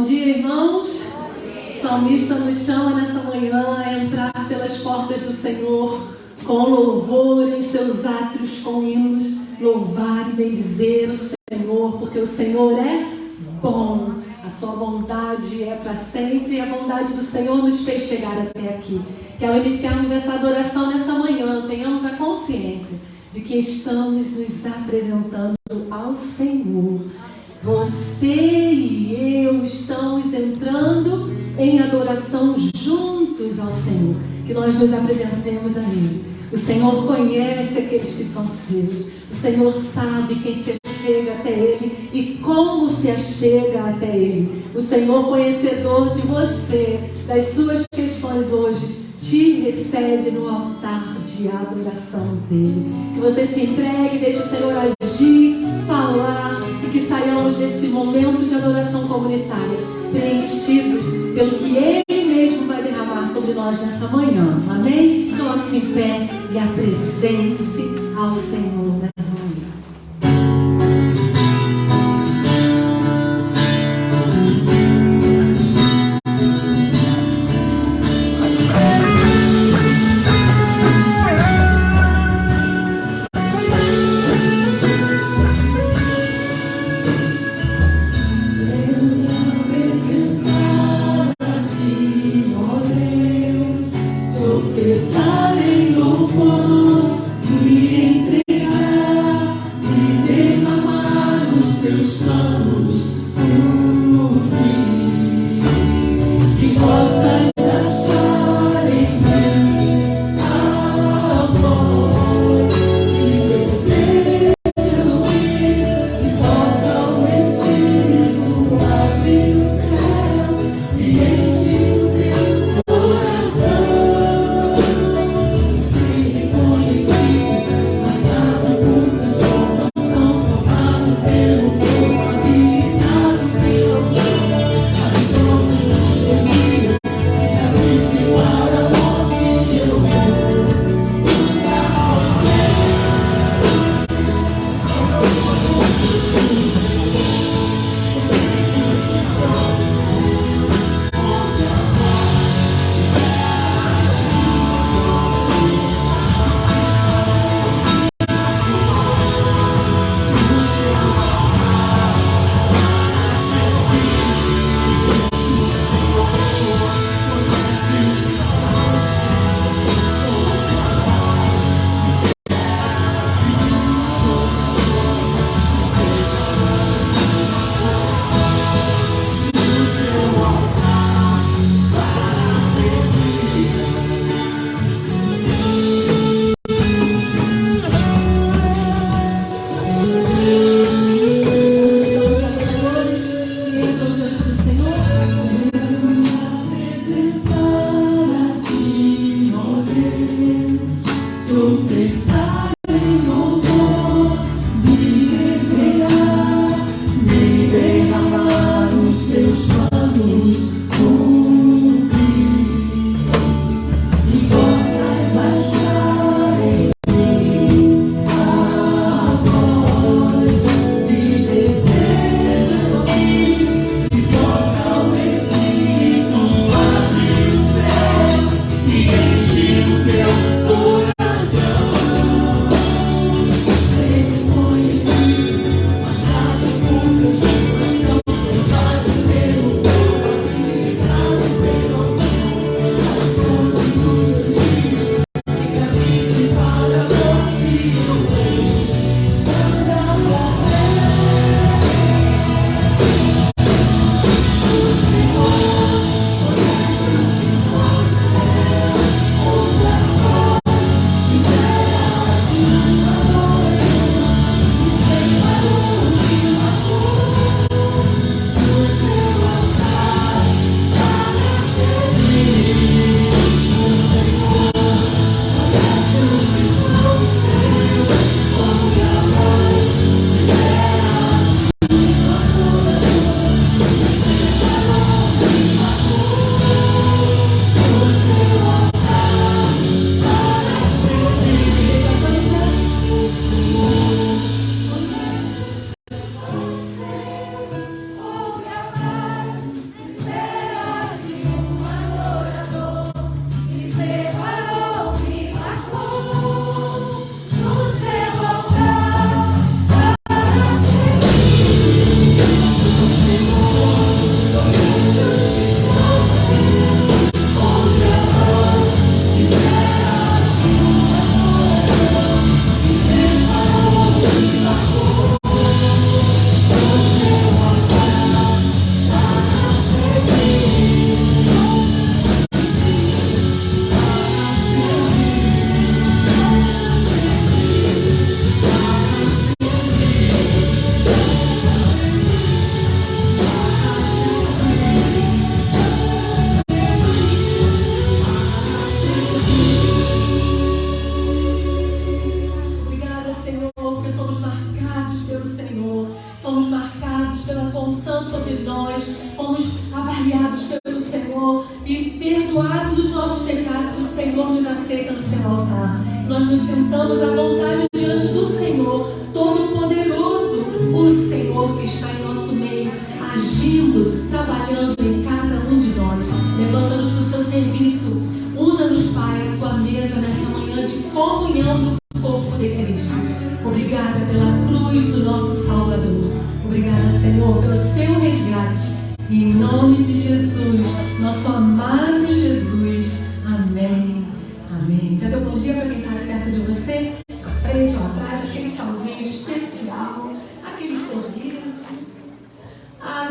dia, irmãos. O salmista nos chama nessa manhã a entrar pelas portas do Senhor com louvor em seus átrios, com hinos, louvar e bendizer o Senhor, porque o Senhor é bom, a sua bondade é para sempre e a bondade do Senhor nos fez chegar até aqui. Que ao iniciarmos essa adoração nessa manhã, tenhamos a consciência de que estamos nos apresentando ao Senhor. Você e eu estamos entrando em adoração juntos ao Senhor, que nós nos apresentemos a Ele. O Senhor conhece aqueles que são seus. O Senhor sabe quem se achega até Ele e como se achega até Ele. O Senhor, conhecedor de você, das suas questões hoje, te recebe no altar de adoração dele. Que você se entregue, deixe o Senhor agir, falar, e que saiamos desse momento de adoração comunitária preenchidos pelo que Ele mesmo vai derramar sobre nós nessa manhã. Amém? Coloque-se em pé e apresente-se ao Senhor nessa manhã. Ofertar em louvor, me entregar. executamos a vontade diante do Senhor, Todo-Poderoso, o Senhor que está em nosso meio, agindo, trabalhando em cada um de nós. Levanta-nos para o seu serviço. Una-nos, Pai, à tua mesa nessa manhã de comunhão do corpo de Cristo. Obrigada pela cruz do nosso Salvador. Obrigada, Senhor, pelo seu resgate. Em nome de Jesus, nosso amado Jesus. Amém. Amém. Já deu bom dia para quem está perto de você? À frente ou atrás, aquele tchauzinho especial, aquele sorriso.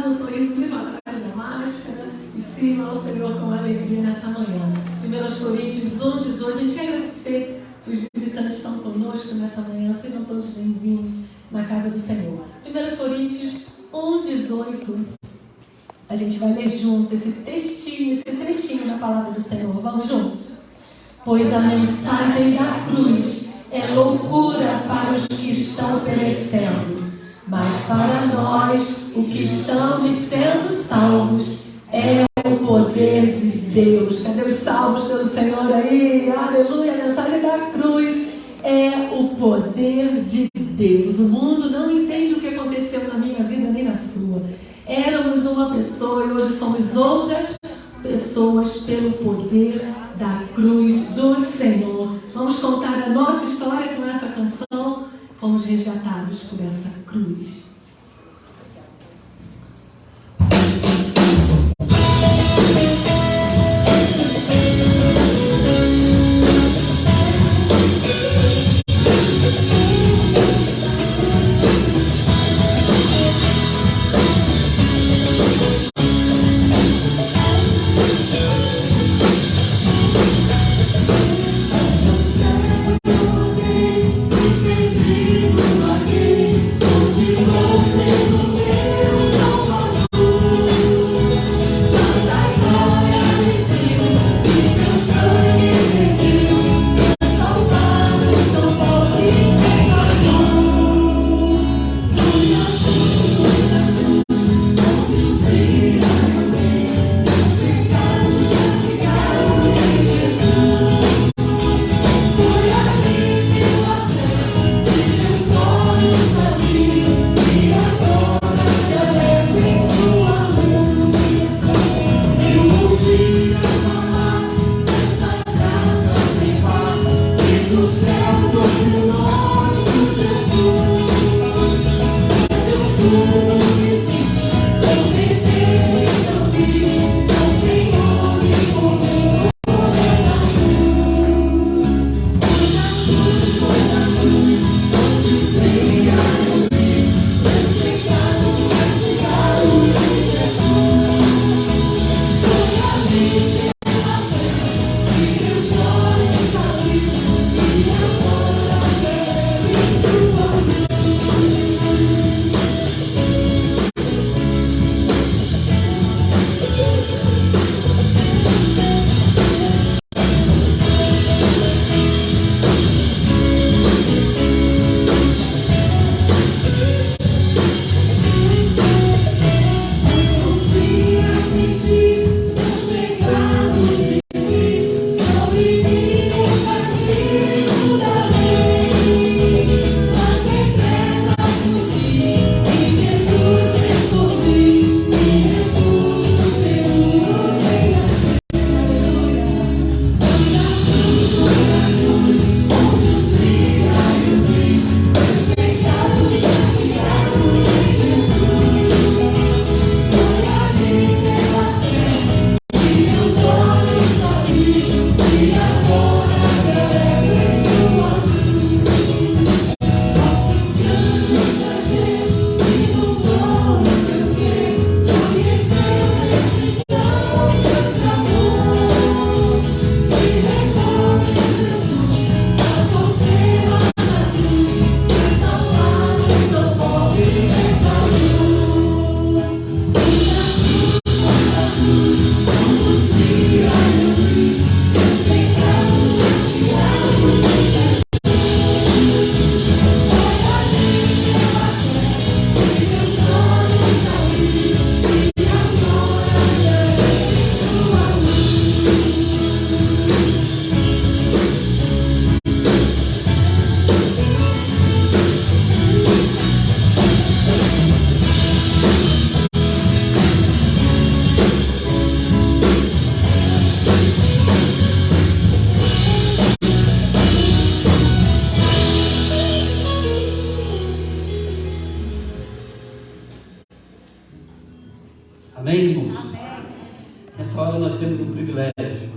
No sorriso mesmo atrás da máscara. E sirva ao Senhor com alegria nessa manhã. 1 Coríntios 1:18. A gente quer agradecer os visitantes que estão conosco nessa manhã. Sejam todos bem-vindos na casa do Senhor. 1 Coríntios 1:18. A gente vai ler junto esse trechinho da palavra do Senhor. Vamos juntos? Pois a mensagem da cruz é loucura para os que estão perecendo, mas para nós, os que estamos sendo salvos, é o poder de Deus. Cadê os salvos pelo Senhor aí? Aleluia! A mensagem da cruz é o poder de Deus. O mundo não entende o que aconteceu na minha vida nem na sua. Éramos uma pessoa e hoje somos outras pessoas pelo poder da cruz do Senhor. Vamos contar a nossa história com essa canção. Fomos resgatados por essa cruz. Entendido aqui, continua. Nessa hora nós temos um privilégio,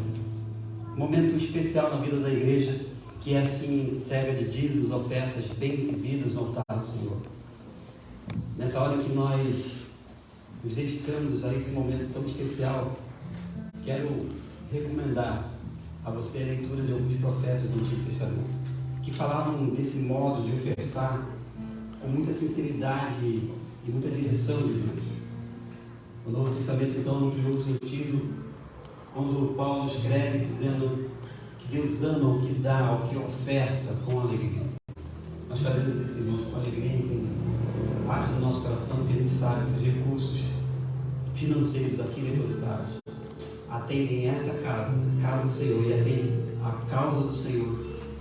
um momento especial na vida da igreja, que é assim, entrega de dízimos, ofertas, bens e vidas no altar do Senhor. Nessa hora que nós nos dedicamos a esse momento tão especial, quero recomendar a você a leitura de alguns profetas do Antigo Testamento, que falavam desse modo de ofertar com muita sinceridade e muita direção de Deus. O Novo Testamento, então, não criou sentido quando Paulo escreve dizendo que Deus ama o que dá, o que oferta com alegria. Nós fazemos isso, irmãos, com alegria e com parte do nosso coração, que a gente sabe que os recursos financeiros aqui depositados atendem essa casa, a casa do Senhor, e atendem a causa do Senhor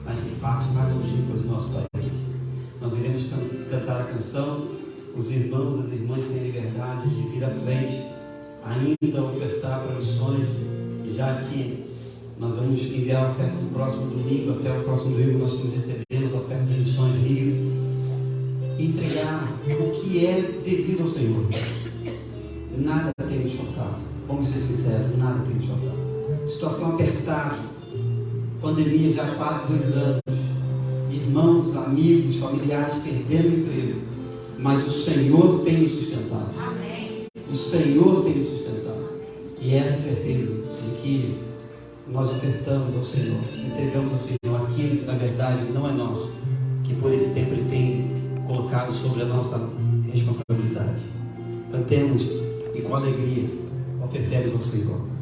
nas partes mais longínquas do nosso país. Nós iremos cantar a canção. Os irmãos e as irmãs têm liberdade de vir à frente, ainda ofertar para missões, já que nós vamos enviar a oferta do próximo domingo. Até o próximo domingo nós recebemos a oferta de Missões Rio. Entregar o que é devido ao Senhor. Nada tem nos faltado. Vamos ser sinceros, nada tem nos faltado. Situação apertada, pandemia já há quase 2 anos, irmãos, amigos, familiares perdendo o emprego, mas o Senhor tem nos sustentado. Amém. O Senhor tem nos sustentado. E essa certeza de que nós ofertamos ao Senhor, entregamos ao Senhor aquilo que na verdade não é nosso, que por esse tempo Ele tem colocado sobre a nossa responsabilidade. Cantemos e com alegria ofertemos ao Senhor.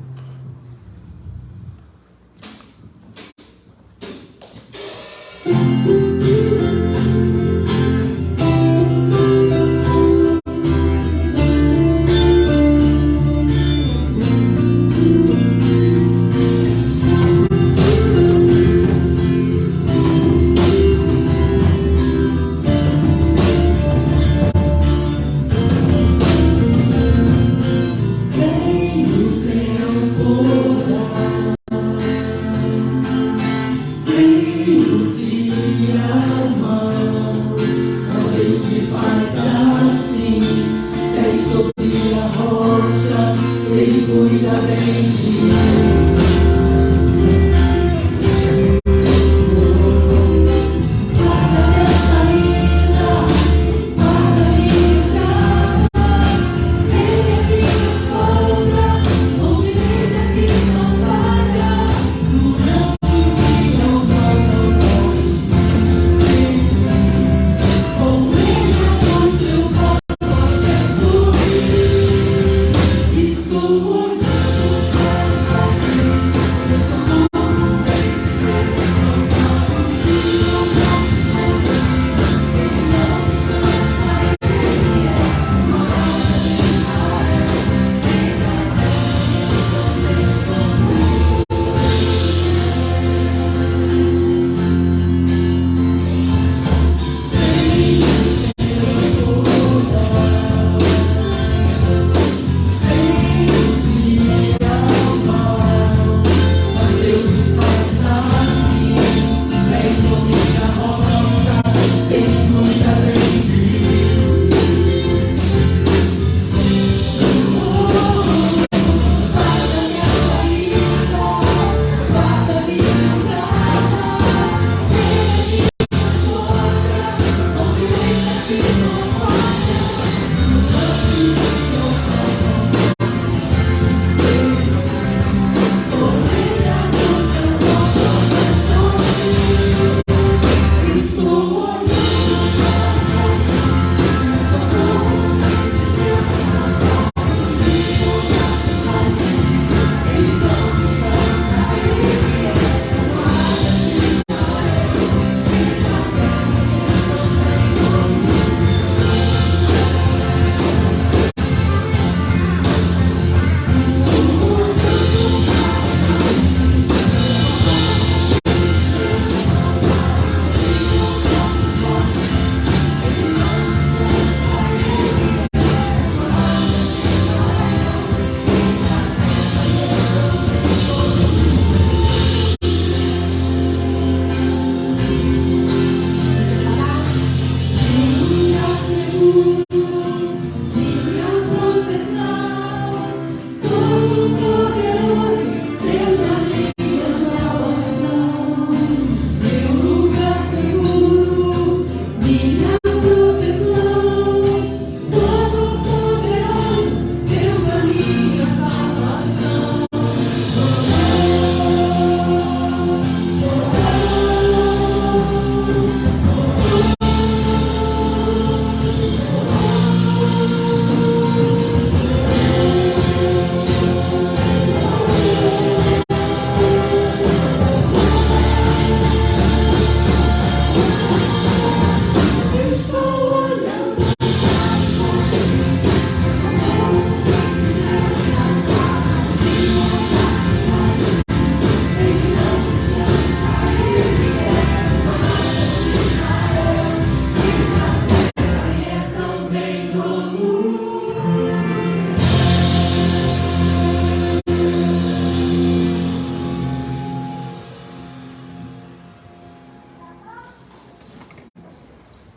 Venho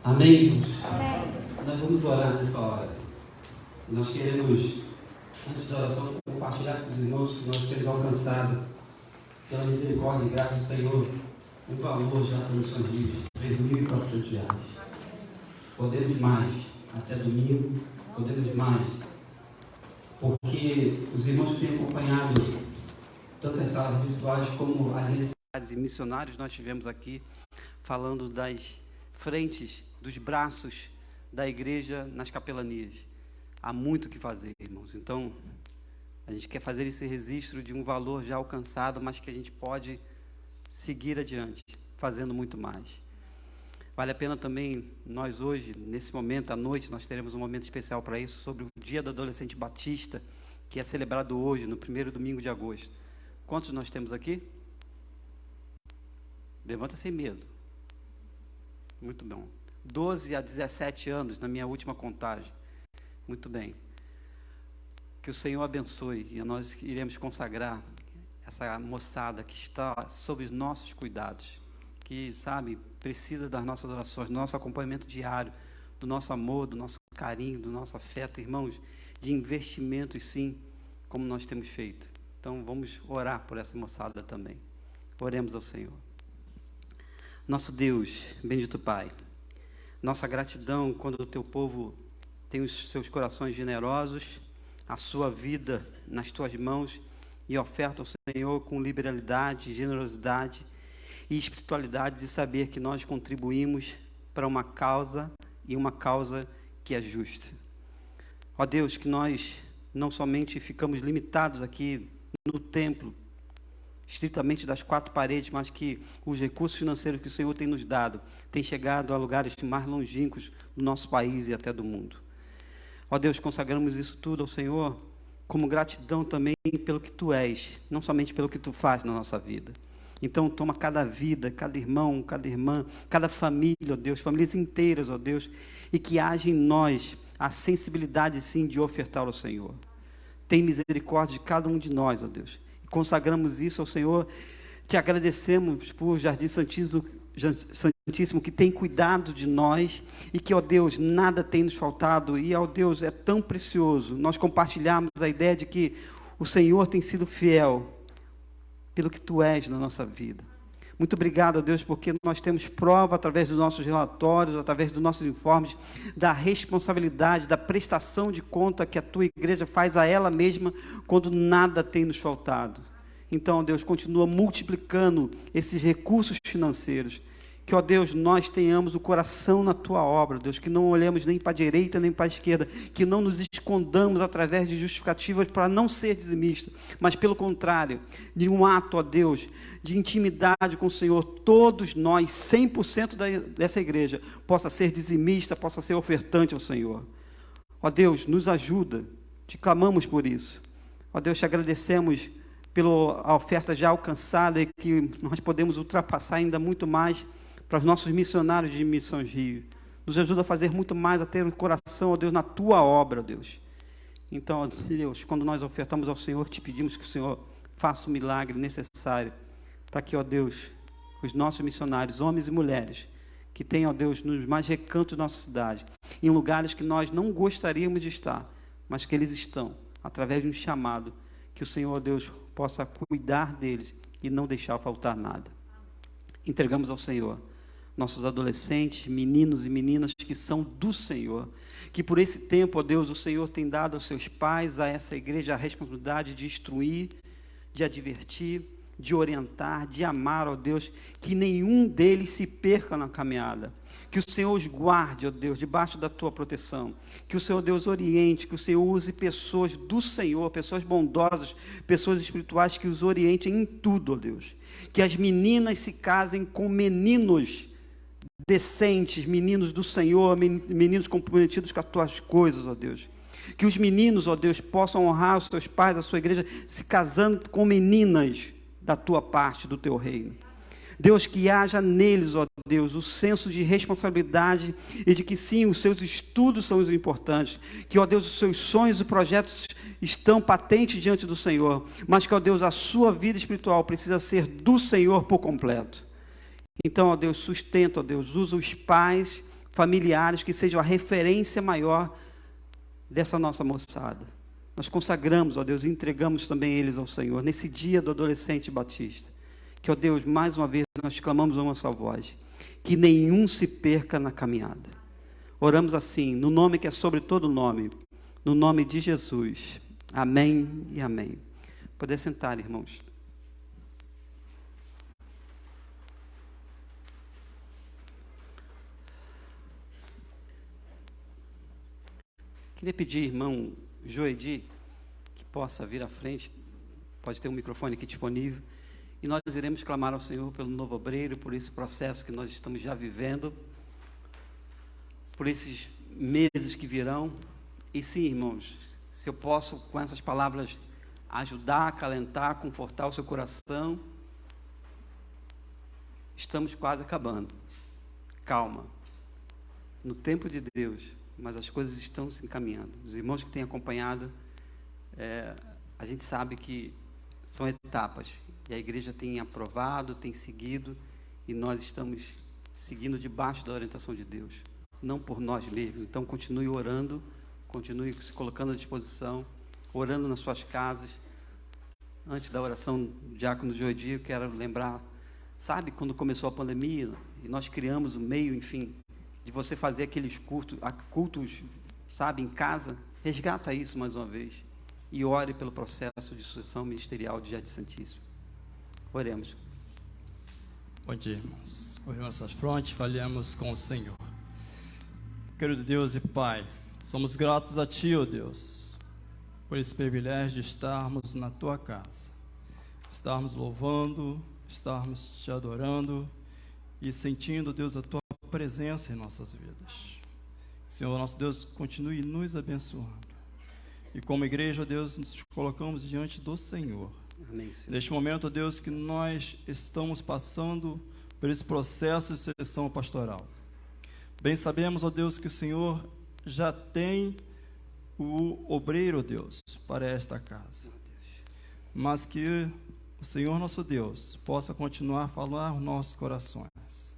Amém, irmãos? Nós vamos orar nessa hora. Nós queremos, antes da oração, compartilhar com os irmãos que nós temos alcançado, pela misericórdia e graça do Senhor, um valor já para Missões Rio de R$3.400. Podemos mais, até domingo, podemos mais, porque os irmãos que têm acompanhado tanto as salas virtuais como as necessidades e missionários, nós tivemos aqui falando das frentes, dos braços da igreja nas capelanias. Há muito o que fazer, irmãos. Então, a gente quer fazer esse registro de um valor já alcançado, mas que a gente pode seguir adiante, fazendo muito mais. Vale a pena também, nós hoje, nesse momento, à noite, nós teremos um momento especial para isso, sobre o Dia do Adolescente Batista, que é celebrado hoje, no primeiro domingo de agosto. Quantos nós temos aqui? Levanta sem medo. Muito bom. 12 a 17 anos, na minha última contagem. Muito bem. Que o Senhor abençoe, e nós iremos consagrar essa moçada que está sob os nossos cuidados, que, sabe, precisa das nossas orações, do nosso acompanhamento diário, do nosso amor, do nosso carinho, do nosso afeto, irmãos, de investimentos, sim, como nós temos feito. Então, vamos orar por essa moçada também. Oremos ao Senhor. Nosso Deus, bendito Pai, nossa gratidão quando o Teu povo tem os seus corações generosos, a sua vida nas Tuas mãos e oferta ao Senhor com liberalidade, generosidade e espiritualidade de saber que nós contribuímos para uma causa e uma causa que é justa. Ó Deus, que nós não somente ficamos limitados aqui no templo, estritamente das quatro paredes, mas que os recursos financeiros que o Senhor tem nos dado têm chegado a lugares mais longínquos do nosso país e até do mundo. Ó Deus, consagramos isso tudo ao Senhor como gratidão também pelo que Tu és, não somente pelo que Tu faz na nossa vida. Então, toma cada vida, cada irmão, cada irmã, cada família, ó Deus, famílias inteiras, ó Deus, e que haja em nós a sensibilidade, sim, de ofertar ao Senhor. Tem misericórdia de cada um de nós, ó Deus. Consagramos isso ao Senhor. Te agradecemos por Jardim Santíssimo, que tem cuidado de nós e que, ó Deus, nada tem nos faltado. E, ó Deus, é tão precioso nós compartilharmos a ideia de que o Senhor tem sido fiel pelo que Tu és na nossa vida. Muito obrigado, ó Deus, porque nós temos prova através dos nossos relatórios, através dos nossos informes, da responsabilidade, da prestação de conta que a Tua igreja faz a ela mesma quando nada tem nos faltado. Então, ó Deus, continua multiplicando esses recursos financeiros. Que, ó Deus, nós tenhamos o coração na Tua obra, Deus, que não olhemos nem para a direita nem para a esquerda, que não nos escondamos através de justificativas para não ser dizimista, mas pelo contrário, de um ato, ó Deus, de intimidade com o Senhor, todos nós, 100% dessa igreja, possa ser dizimista, possa ser ofertante ao Senhor. Ó Deus, nos ajuda, te clamamos por isso. Ó Deus, te agradecemos pela oferta já alcançada e que nós podemos ultrapassar ainda muito mais para os nossos missionários de Missões Rio. Nos ajuda a fazer muito mais, a ter um coração, ó Deus, na Tua obra, ó Deus. Então, ó Deus, quando nós ofertamos ao Senhor, te pedimos que o Senhor faça o milagre necessário para que, ó Deus, os nossos missionários, homens e mulheres, que têm, ó Deus, nos mais recantos da nossa cidade, em lugares que nós não gostaríamos de estar, mas que eles estão, através de um chamado, que o Senhor, ó Deus, possa cuidar deles e não deixar faltar nada. Entregamos ao Senhor nossos adolescentes, meninos e meninas que são do Senhor, que por esse tempo, ó Deus, o Senhor tem dado aos seus pais, a essa igreja, a responsabilidade de instruir, de advertir, de orientar, de amar, ó Deus, que nenhum deles se perca na caminhada, que o Senhor os guarde, ó Deus, debaixo da Tua proteção, que o Senhor, Deus, oriente, que o Senhor use pessoas do Senhor, pessoas bondosas, pessoas espirituais, que os orientem em tudo, ó Deus, que as meninas se casem com meninos decentes, meninos do Senhor, meninos comprometidos com as Tuas coisas, ó Deus. Que os meninos, ó Deus, possam honrar os seus pais, a sua igreja, se casando com meninas da Tua parte, do Teu reino. Deus, que haja neles, ó Deus, o senso de responsabilidade e de que sim, os seus estudos são os importantes, que, ó Deus, os seus sonhos e projetos estão patentes diante do Senhor, mas que, ó Deus, a sua vida espiritual precisa ser do Senhor por completo. Então, ó Deus, sustenta, ó Deus, usa os pais, familiares, que sejam a referência maior dessa nossa moçada. Nós consagramos, ó Deus, e entregamos também eles ao Senhor, nesse dia do adolescente batista. Que, ó Deus, mais uma vez nós clamamos a uma só voz, que nenhum se perca na caminhada. Oramos assim, no nome que é sobre todo nome, no nome de Jesus. Amém e amém. Poder sentar, irmãos. Queria pedir, irmão Joedi, que possa vir à frente, pode ter um microfone aqui disponível, e nós iremos clamar ao Senhor pelo novo obreiro, por esse processo que nós estamos já vivendo, por esses meses que virão. E sim, irmãos, se eu posso com essas palavras ajudar, acalentar, confortar o seu coração, estamos quase acabando. Calma, no tempo de Deus, mas as coisas estão se encaminhando. Os irmãos que têm acompanhado, a gente sabe que são etapas, e a igreja tem aprovado, tem seguido, e nós estamos seguindo debaixo da orientação de Deus, não por nós mesmos. Então continue orando, continue se colocando à disposição, orando nas suas casas. Antes da oração do diácono Joedi, eu quero lembrar, sabe quando começou a pandemia, e nós criamos o meio, enfim, de você fazer aqueles cultos, sabe, em casa? Resgata isso mais uma vez e ore pelo processo de sucessão ministerial de Jardim Santíssimo. Oremos. Bom dia, irmãos. Curvemos nossas frontes, falemos com o Senhor. Querido Deus e Pai, somos gratos a Ti, ó Deus, por esse privilégio de estarmos na Tua casa, estarmos louvando, estarmos Te adorando e sentindo, Deus, a Tua presença em nossas vidas. Senhor, nosso Deus, continue nos abençoando. E como igreja, Deus, nos colocamos diante do Senhor. Amém, Senhor. Neste momento, Deus, que nós estamos passando por esse processo de seleção pastoral. Bem sabemos, ó Deus, que o Senhor já tem o obreiro, Deus, para esta casa. Mas que o Senhor, nosso Deus, possa continuar a falar aos nossos corações.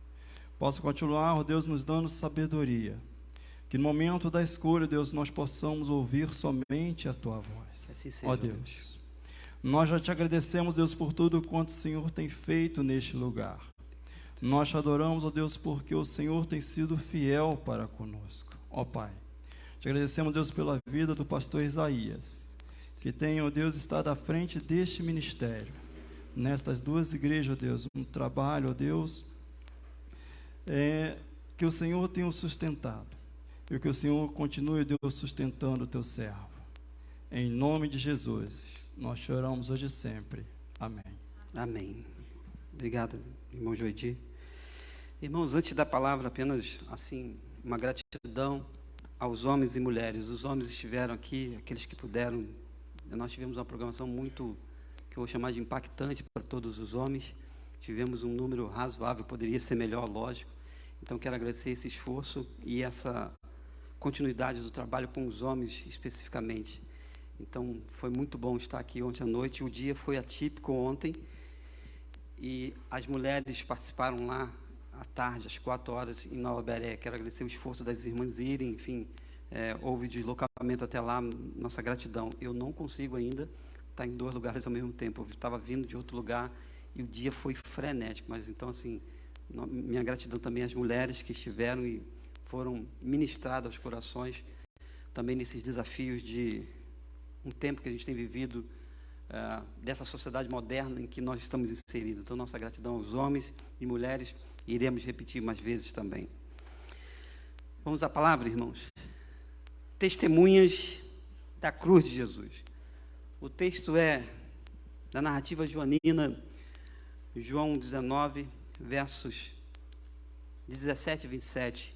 Possa continuar, ó Deus, nos dando sabedoria. Que no momento da escolha, Deus, nós possamos ouvir somente a Tua voz. Assim seja, ó Deus. Nós já Te agradecemos, Deus, por tudo quanto o Senhor tem feito neste lugar. Nós Te adoramos, ó Deus, porque o Senhor tem sido fiel para conosco. Ó Pai, Te agradecemos, Deus, pela vida do pastor Isaías, que tem, ó Deus, estado à frente deste ministério, nestas duas igrejas, ó Deus, um trabalho, ó Deus, que o Senhor tem o sustentado, e que o Senhor continue, Deus, sustentando o Teu servo. Em nome de Jesus, nós te oramos hoje e sempre. Amém. Amém. Obrigado, irmão Joedi. Irmãos, antes da palavra, apenas assim, uma gratidão aos homens e mulheres. Os homens estiveram aqui, aqueles que puderam. Nós tivemos uma programação muito, que eu vou chamar de impactante para todos os homens. Tivemos um número razoável, poderia ser melhor, lógico. Então, quero agradecer esse esforço e essa continuidade do trabalho com os homens especificamente. Então, foi muito bom estar aqui ontem à noite. O dia foi atípico ontem e as mulheres participaram lá à tarde, às 4 horas, em Nova Beré. Quero agradecer o esforço das irmãs irem, enfim, houve deslocamento até lá, nossa gratidão. Eu não consigo ainda estar em 2 lugares ao mesmo tempo. Eu estava vindo de outro lugar e o dia foi frenético, mas então, assim, minha gratidão também às mulheres que estiveram e foram ministradas aos corações, também nesses desafios de um tempo que a gente tem vivido, dessa sociedade moderna em que nós estamos inseridos. Então, nossa gratidão aos homens e mulheres, e iremos repetir mais vezes também. Vamos à palavra, irmãos. Testemunhas da cruz de Jesus. O texto é da narrativa joanina, João 19, versos 17 e 27.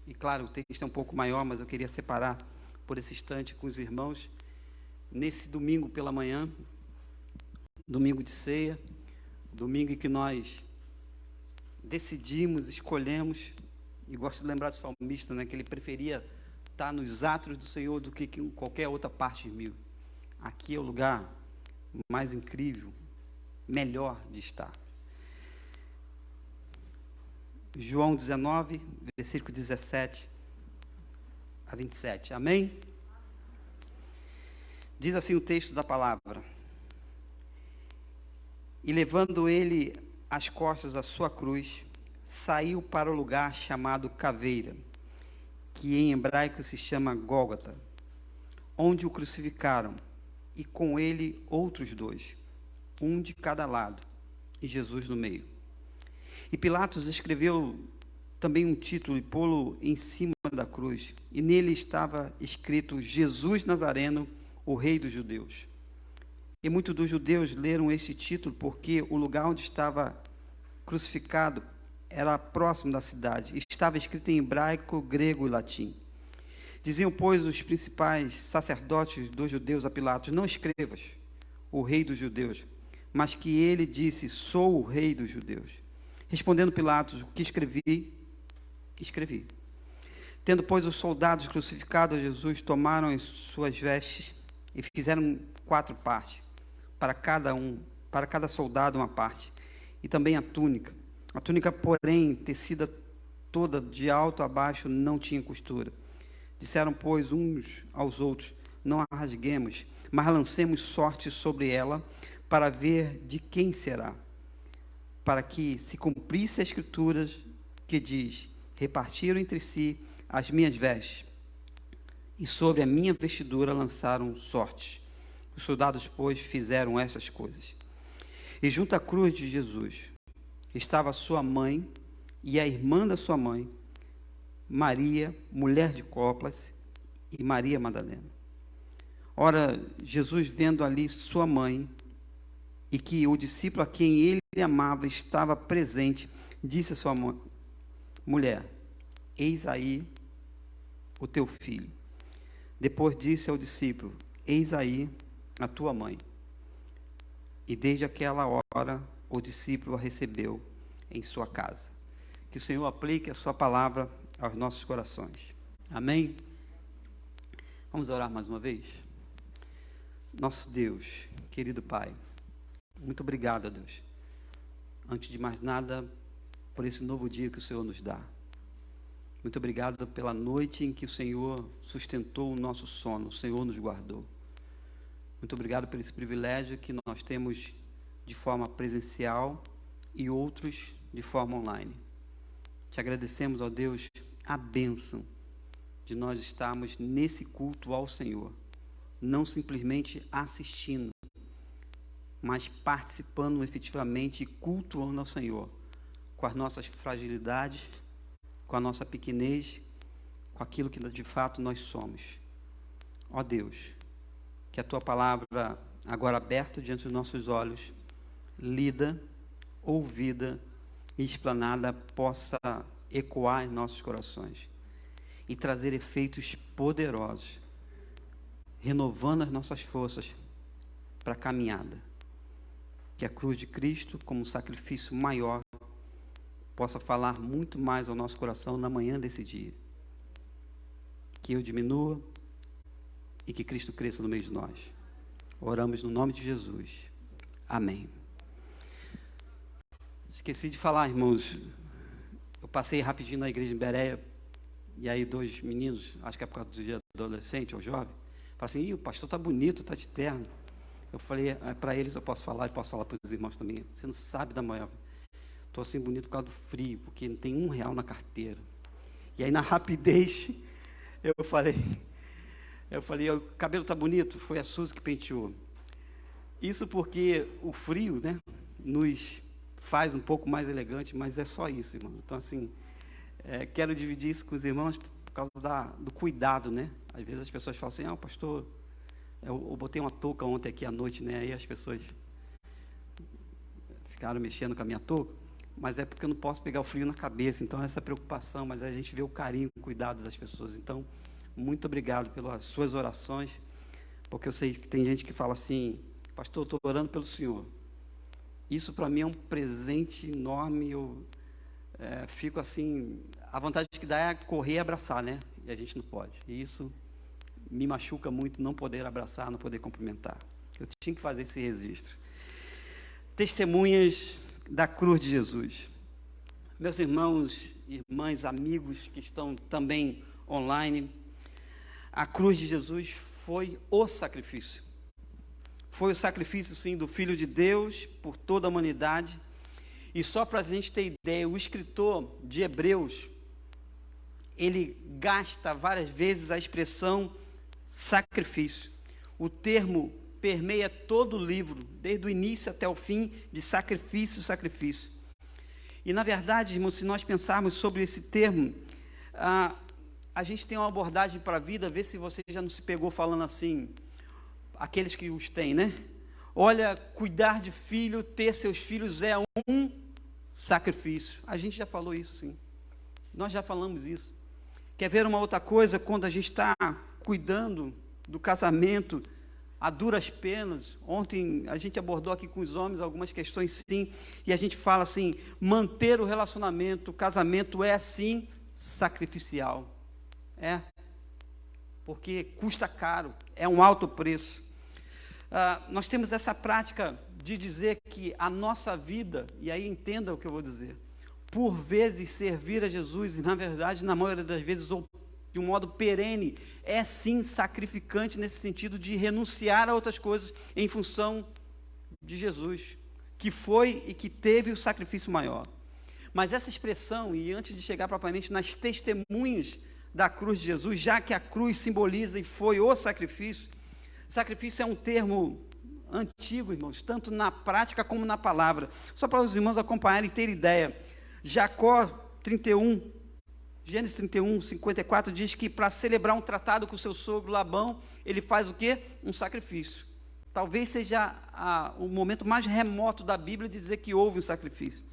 E claro, o texto é um pouco maior, mas eu queria separar por esse instante com os irmãos. Nesse domingo pela manhã, domingo de ceia, domingo em que nós decidimos, escolhemos, e gosto de lembrar do salmista, né, que ele preferia estar nos átrios do Senhor do que em qualquer outra parte de mim. Aqui é o lugar mais incrível, melhor de estar. João 19, versículo 17 a 27. Amém? Diz assim o texto da palavra: e levando ele às costas a sua cruz, saiu para o lugar chamado Caveira, que em hebraico se chama Gólgota, onde o crucificaram, e com ele outros dois, um de cada lado, e Jesus no meio. E Pilatos escreveu também um título e pô-lo em cima da cruz, e nele estava escrito: Jesus Nazareno, o Rei dos Judeus. E muitos dos judeus leram este título porque o lugar onde estava crucificado era próximo da cidade, e estava escrito em hebraico, grego e latim. Diziam, pois, os principais sacerdotes dos judeus a Pilatos: não escrevas o Rei dos Judeus, mas que ele disse: sou o Rei dos Judeus. Respondendo Pilatos: o que escrevi, escrevi. Tendo, pois, os soldados crucificado a Jesus, tomaram as suas vestes e fizeram 4 partes, para cada soldado uma parte, e também a túnica. A túnica, porém, tecida toda de alto a baixo, não tinha costura. Disseram, pois, uns aos outros: não a rasguemos, mas lancemos sorte sobre ela, para ver de quem será, para que se cumprisse a Escritura que diz: repartiram entre si as minhas vestes, e sobre a minha vestidura lançaram sorte. Os soldados, pois, fizeram essas coisas. E junto à cruz de Jesus estava sua mãe e a irmã da sua mãe, Maria, mulher de Clopas, e Maria Madalena. Ora, Jesus, vendo ali sua mãe, e que o discípulo a quem ele amava estava presente, disse a sua mulher: eis aí o teu filho. Depois disse ao discípulo: eis aí a tua mãe. E desde aquela hora o discípulo a recebeu em sua casa. Que o Senhor aplique a sua palavra aos nossos corações. Amém? Vamos orar mais uma vez? Nosso Deus, querido Pai, muito obrigado, Deus, antes de mais nada, por esse novo dia que o Senhor nos dá. Muito obrigado pela noite em que o Senhor sustentou o nosso sono, o Senhor nos guardou. Muito obrigado por esse privilégio que nós temos de forma presencial e outros de forma online. Te agradecemos, ó Deus, a bênção de nós estarmos nesse culto ao Senhor, não simplesmente assistindo, mas participando efetivamente e cultuando ao Senhor, com as nossas fragilidades, com a nossa pequenez, com aquilo que de fato nós somos. Ó Deus, que a Tua palavra, agora aberta diante dos nossos olhos, lida, ouvida e explanada, possa ecoar em nossos corações e trazer efeitos poderosos, renovando as nossas forças para a caminhada. Que a cruz de Cristo, como sacrifício maior, possa falar muito mais ao nosso coração na manhã desse dia. Que eu diminua e que Cristo cresça no meio de nós. Oramos no nome de Jesus. Amém. Esqueci de falar, irmãos. Eu passei rapidinho na igreja em Bereia, e aí 2 meninos, acho que é por causa do dia do adolescente ou jovem, falaram assim: o pastor está bonito, está de terno. Eu falei, para eles eu posso falar, e posso falar para os irmãos também. Você não sabe da manhã. Estou assim bonito por causa do frio, porque não tem R$1 na carteira. E aí na rapidez, eu falei, o cabelo está bonito? Foi a Suzy que penteou. Isso porque o frio, né, nos faz um pouco mais elegante, mas é só isso, irmãos. Então assim, quero dividir isso com os irmãos por causa do cuidado, né? Às vezes as pessoas falam assim: pastor, eu botei uma touca ontem aqui à noite, né? Aí as pessoas ficaram mexendo com a minha touca, mas é porque eu não posso pegar o frio na cabeça, então essa preocupação, mas a gente vê o carinho, o cuidado das pessoas. Então, muito obrigado pelas suas orações, porque eu sei que tem gente que fala assim: pastor, eu estou orando pelo senhor. Isso para mim é um presente enorme. Eu fico assim, a vontade que dá é correr e abraçar, né? E a gente não pode. E isso me machuca muito, não poder abraçar, não poder cumprimentar. Eu tinha que fazer esse registro. Testemunhas da cruz de Jesus. Meus irmãos, irmãs, amigos que estão também online, a cruz de Jesus foi o sacrifício. Foi o sacrifício, sim, do Filho de Deus por toda a humanidade. E só para a gente ter ideia, o escritor de Hebreus, ele gasta várias vezes a expressão sacrifício. O termo permeia todo o livro, desde o início até o fim, de sacrifício, sacrifício. E, na verdade, irmãos, se nós pensarmos sobre esse termo, a gente tem uma abordagem para a vida, vê se você já não se pegou falando assim, aqueles que os têm, né? Olha, cuidar de filho, ter seus filhos é um sacrifício. A gente já falou isso, sim. Nós já falamos isso. Quer ver uma outra coisa? Quando a gente está cuidando do casamento a duras penas. Ontem a gente abordou aqui com os homens algumas questões, sim, e a gente fala assim, manter o relacionamento, o casamento é, sim, sacrificial. É, porque custa caro, é um alto preço. Nós temos essa prática de dizer que a nossa vida, e aí entenda o que eu vou dizer, por vezes servir a Jesus, e na verdade, na maioria das vezes, ou de um modo perene, é sim sacrificante nesse sentido de renunciar a outras coisas em função de Jesus, que foi e que teve o sacrifício maior. Mas essa expressão, e antes de chegar propriamente nas testemunhas da cruz de Jesus, já que a cruz simboliza e foi o sacrifício, sacrifício é um termo antigo, irmãos, tanto na prática como na palavra. Só para os irmãos acompanharem e terem ideia, Jacó 31, Gênesis 31, 54, diz que para celebrar um tratado com o seu sogro Labão, ele faz o quê? Um sacrifício. Talvez seja o momento mais remoto da Bíblia de dizer que houve um sacrifício.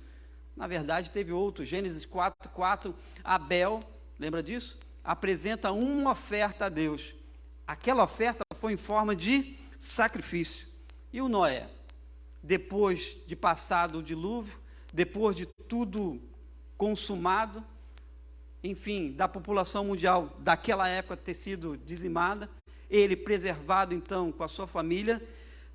Na verdade, teve outro. Gênesis 4, 4, Abel, lembra disso? Apresenta uma oferta a Deus. Aquela oferta foi em forma de sacrifício. E o Noé? Depois de passado o dilúvio, depois de tudo consumado, enfim, da população mundial daquela época ter sido dizimada, ele preservado então com a sua família,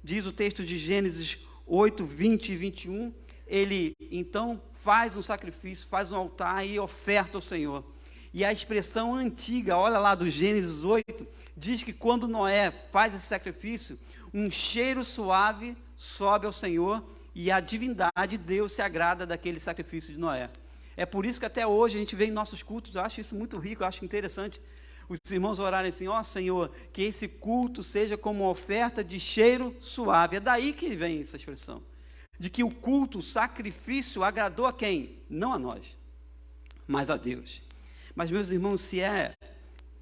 diz o texto de Gênesis 8, 20 e 21, ele então faz um sacrifício, faz um altar e oferta ao Senhor. E a expressão antiga, olha lá do Gênesis 8, diz que quando Noé faz esse sacrifício, um cheiro suave sobe ao Senhor e a divindade, Deus, se agrada daquele sacrifício de Noé. É por isso que até hoje a gente vê em nossos cultos, eu acho isso muito rico, eu acho interessante, os irmãos orarem assim, ó Senhor, que esse culto seja como uma oferta de cheiro suave. É daí que vem essa expressão, de que o culto, o sacrifício agradou a quem? Não a nós, mas a Deus. Mas, meus irmãos, se é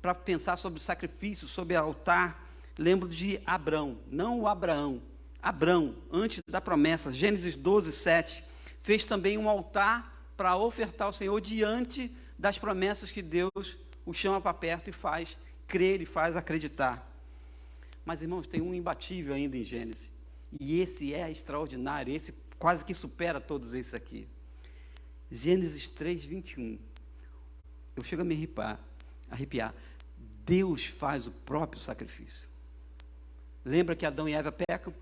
para pensar sobre sacrifício, sobre altar, lembro de Abrão, não o Abraão, Abrão, antes da promessa, Gênesis 12, 7, fez também um altar para ofertar ao Senhor diante das promessas que Deus o chama para perto e faz crer e faz acreditar. Mas, irmãos, tem um imbatível ainda em Gênesis, e esse é extraordinário, esse quase que supera todos esses aqui. Gênesis 3, 21. Eu chego a me arrepiar. Deus faz o próprio sacrifício. Lembra que Adão e Eva pecam?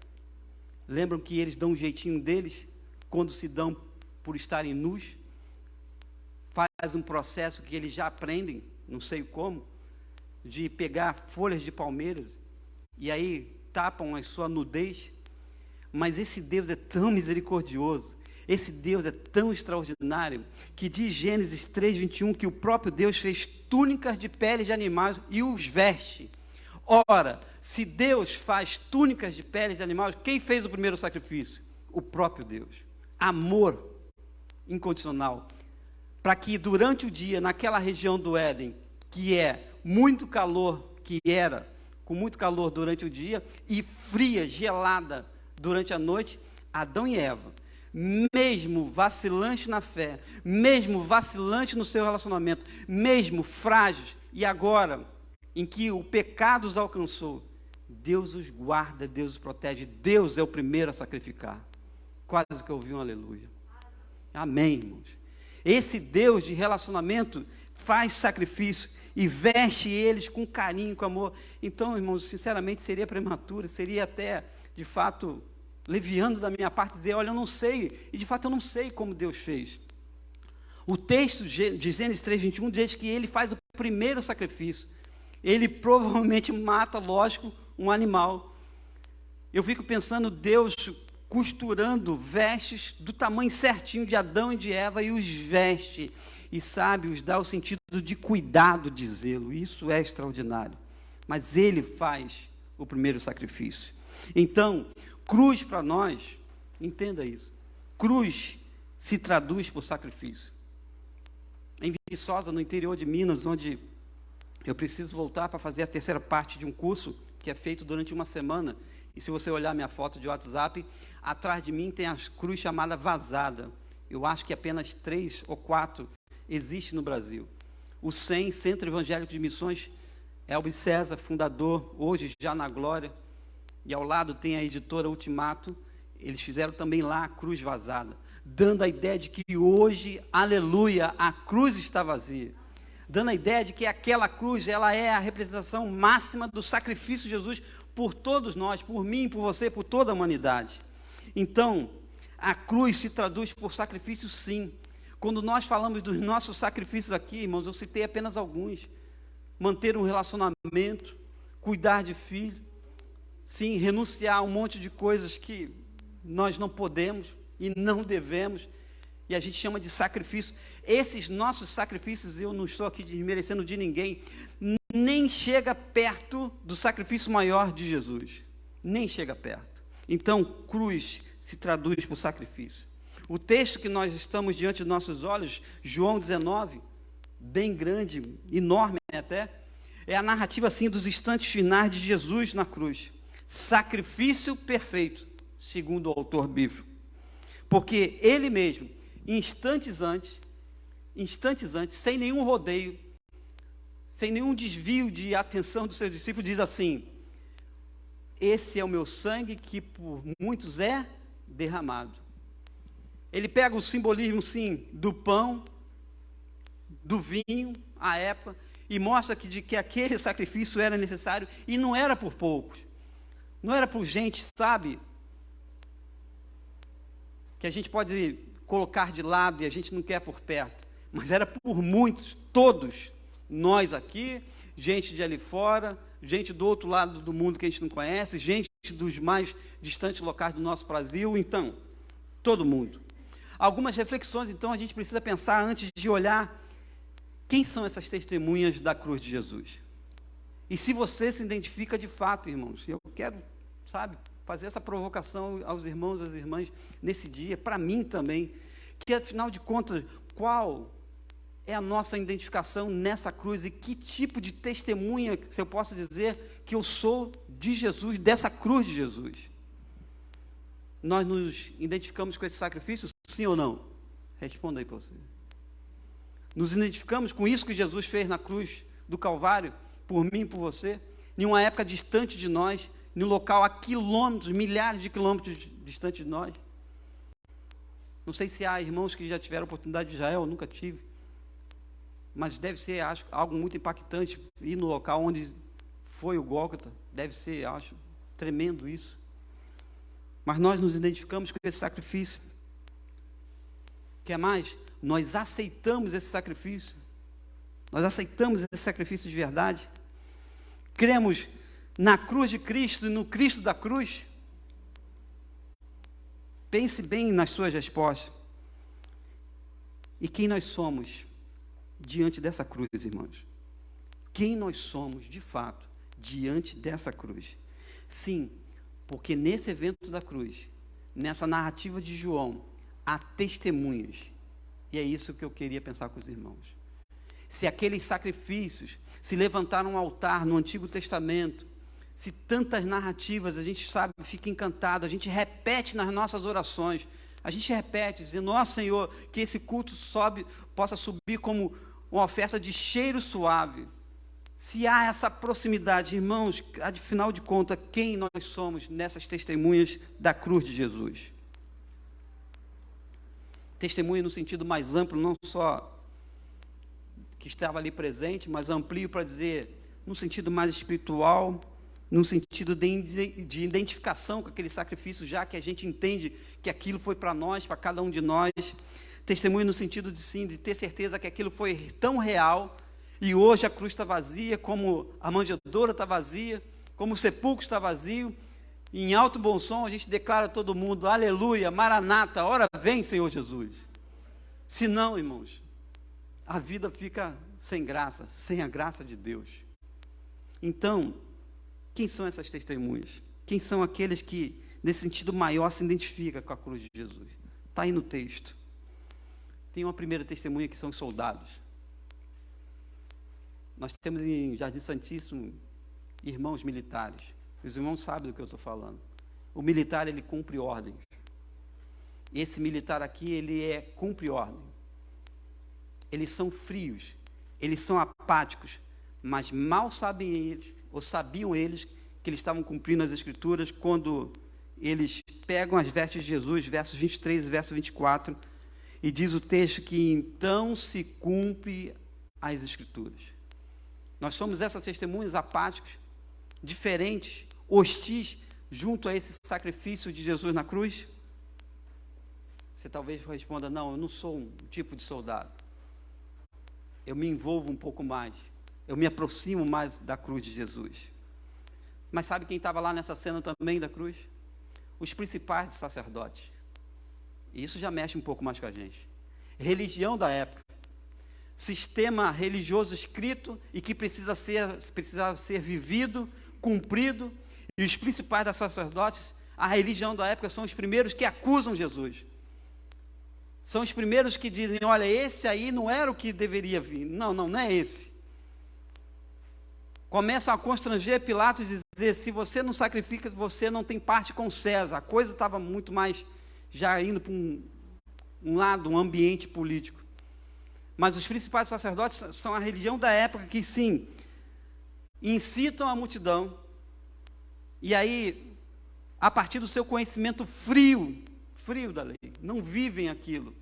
Lembram que eles dão um jeitinho deles quando se dão por estarem nus? Faz um processo que eles já aprendem, não sei como, de pegar folhas de palmeiras e aí tapam a sua nudez. Mas esse Deus é tão misericordioso, esse Deus é tão extraordinário, que diz Gênesis 3, 21, que o próprio Deus fez túnicas de peles de animais e os veste. Ora, se Deus faz túnicas de peles de animais, quem fez o primeiro sacrifício? O próprio Deus. Amor incondicional, para que durante o dia, naquela região do Éden, que é muito calor, que era com muito calor durante o dia, e fria, gelada durante a noite, Adão e Eva, mesmo vacilante na fé, mesmo vacilante no seu relacionamento, mesmo frágeis, e agora, em que o pecado os alcançou, Deus os guarda, Deus os protege, Deus é o primeiro a sacrificar. Quase que eu ouvi um aleluia. Amém, irmãos. Esse Deus de relacionamento faz sacrifício e veste eles com carinho, com amor. Então, irmãos, sinceramente seria prematuro, seria até, de fato, leviando da minha parte dizer, olha, eu não sei, e de fato eu não sei como Deus fez. O texto de Gênesis 3:21 diz que ele faz o primeiro sacrifício. Ele provavelmente mata, lógico, um animal. Eu fico pensando Deus costurando vestes do tamanho certinho de Adão e de Eva e os veste. E sabe, os dá o sentido de cuidado, de zelo. Isso é extraordinário. Mas ele faz o primeiro sacrifício. Então, cruz para nós, entenda isso. Cruz se traduz por sacrifício. Em Viçosa, no interior de Minas, onde eu preciso voltar para fazer a terceira parte de um curso que é feito durante uma semana. E se você olhar minha foto de WhatsApp, atrás de mim tem a cruz chamada Vazada. Eu acho que apenas 3 ou 4 existe no Brasil. O CEM, Centro Evangélico de Missões, Elber César, fundador, hoje já na glória, e ao lado tem a editora Ultimato. Eles fizeram também lá a cruz vazada, dando a ideia de que hoje, aleluia, a cruz está vazia, dando a ideia de que aquela cruz, ela é a representação máxima do sacrifício de Jesus por todos nós, por mim, por você, por toda a humanidade. Então, a cruz se traduz por sacrifício, sim. Quando nós falamos dos nossos sacrifícios aqui, irmãos, eu citei apenas alguns. Manter um relacionamento, cuidar de filho, sim, renunciar a um monte de coisas que nós não podemos e não devemos, e a gente chama de sacrifício. Esses nossos sacrifícios, eu não estou aqui desmerecendo de ninguém, nem chega perto do sacrifício maior de Jesus, nem chega perto. Então, cruz se traduz por sacrifício. O texto que nós estamos diante de nossos olhos, João 19, bem grande, enorme até, é a narrativa assim dos instantes finais de Jesus na cruz. Sacrifício perfeito, segundo o autor bíblico. Porque ele mesmo, instantes antes, sem nenhum rodeio, sem nenhum desvio de atenção dos seus discípulos, diz assim: esse é o meu sangue que por muitos é derramado. Ele pega o simbolismo, sim, do pão, do vinho, à época, e mostra que aquele sacrifício era necessário, e não era por poucos, não era por gente, sabe, que a gente pode colocar de lado e a gente não quer por perto, mas era por muitos, todos, nós aqui, gente de ali fora, gente do outro lado do mundo que a gente não conhece, gente dos mais distantes locais do nosso Brasil, então, todo mundo. Algumas reflexões, então, a gente precisa pensar antes de olhar quem são essas testemunhas da cruz de Jesus. E se você se identifica de fato, irmãos, eu quero, sabe, fazer essa provocação aos irmãos e às irmãs nesse dia, para mim também, que afinal de contas, qual é a nossa identificação nessa cruz e que tipo de testemunha, se eu posso dizer, que eu sou de Jesus, dessa cruz de Jesus. Nós nos identificamos com esse sacrifício, sim ou não? Responda aí para você. Nos identificamos com isso que Jesus fez na cruz do Calvário, por mim e por você, em uma época distante de nós, em um local a quilômetros, milhares de quilômetros distante de nós. Não sei se há irmãos que já tiveram oportunidade de Israel, eu nunca tive, mas deve ser, acho, algo muito impactante ir no local onde foi o Gólgota, deve ser, acho, tremendo isso. Mas nós nos identificamos com esse sacrifício. Quer mais? Nós aceitamos esse sacrifício. Nós aceitamos esse sacrifício de verdade. Cremos na cruz de Cristo e no Cristo da cruz. Pense bem nas suas respostas. E quem nós somos diante dessa cruz, irmãos? Quem nós somos, de fato, diante dessa cruz? Sim, porque nesse evento da cruz, nessa narrativa de João, há testemunhas. E é isso que eu queria pensar com os irmãos. Se aqueles sacrifícios se levantaram um altar no Antigo Testamento, se tantas narrativas, a gente sabe, fica encantado, a gente repete nas nossas orações, a gente repete, dizendo: ó Senhor, que esse culto possa subir como uma oferta de cheiro suave. Se há essa proximidade, irmãos, afinal de contas, quem nós somos nessas testemunhas da cruz de Jesus? Testemunha no sentido mais amplo, não só que estava ali presente, mas amplio para dizer, no sentido mais espiritual, no sentido de identificação com aquele sacrifício, já que a gente entende que aquilo foi para nós, para cada um de nós. Testemunho no sentido de sim, de ter certeza que aquilo foi tão real, e hoje a cruz está vazia, como a manjedoura está vazia, como o sepulcro está vazio, e em alto bom som a gente declara a todo mundo, aleluia, maranata, ora vem, Senhor Jesus. Se não, irmãos, a vida fica sem graça, sem a graça de Deus. Então, quem são essas testemunhas? Quem são aqueles que, nesse sentido maior, se identificam com a cruz de Jesus? Está aí no texto. Tem uma primeira testemunha que são os soldados. Nós temos em Jardim Santíssimo irmãos militares. Os irmãos sabem do que eu estou falando. O militar, ele cumpre ordens. Esse militar aqui, ele cumpre ordem. Eles são frios, eles são apáticos, mas mal sabem eles, ou sabiam eles, que eles estavam cumprindo as Escrituras, quando eles pegam as vestes de Jesus, versos 23 e verso 24, e diz o texto que então se cumpre as Escrituras. Nós somos essas testemunhas apáticos, diferentes, hostis, junto a esse sacrifício de Jesus na cruz? Você talvez responda, não, eu não sou um tipo de soldado. Eu me envolvo um pouco mais, eu me aproximo mais da cruz de Jesus. Mas sabe quem estava lá nessa cena também da cruz? Os principais sacerdotes. E isso já mexe um pouco mais com a gente. Religião da época. Sistema religioso escrito e que precisava ser vivido, cumprido. E os principais sacerdotes, a religião da época, são os primeiros que acusam Jesus. São os primeiros que dizem, olha, esse aí não era o que deveria vir. Não é esse. Começam a constranger Pilatos e dizer, se você não sacrifica, você não tem parte com César. A coisa estava muito mais, já indo para um lado, um ambiente político. Mas os principais sacerdotes são a religião da época que, sim, incitam a multidão. E aí, a partir do seu conhecimento frio da lei, não vivem aquilo,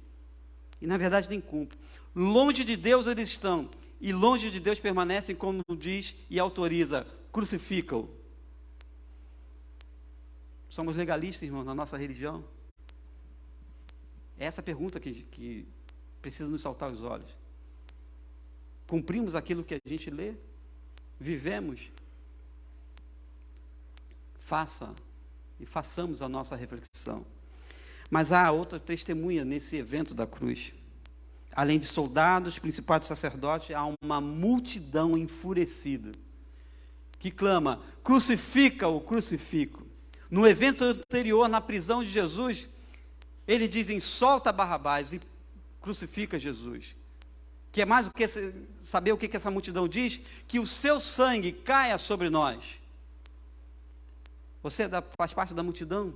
e na verdade nem cumprem. Longe de Deus eles estão, e longe de Deus permanecem, como diz e autoriza, crucificam. Somos legalistas, irmãos, na nossa religião? É essa a pergunta que precisa nos saltar os olhos. Cumprimos aquilo que a gente lê? Vivemos? Façamos a nossa reflexão. Mas há outra testemunha nesse evento da cruz. Além de soldados, principais sacerdotes, há uma multidão enfurecida que clama, crucifica-o, crucifica-o. No evento anterior, na prisão de Jesus, eles dizem, solta Barrabás e crucifica Jesus. Que é mais do que saber o que essa multidão diz? Que o seu sangue caia sobre nós. Você faz parte da multidão?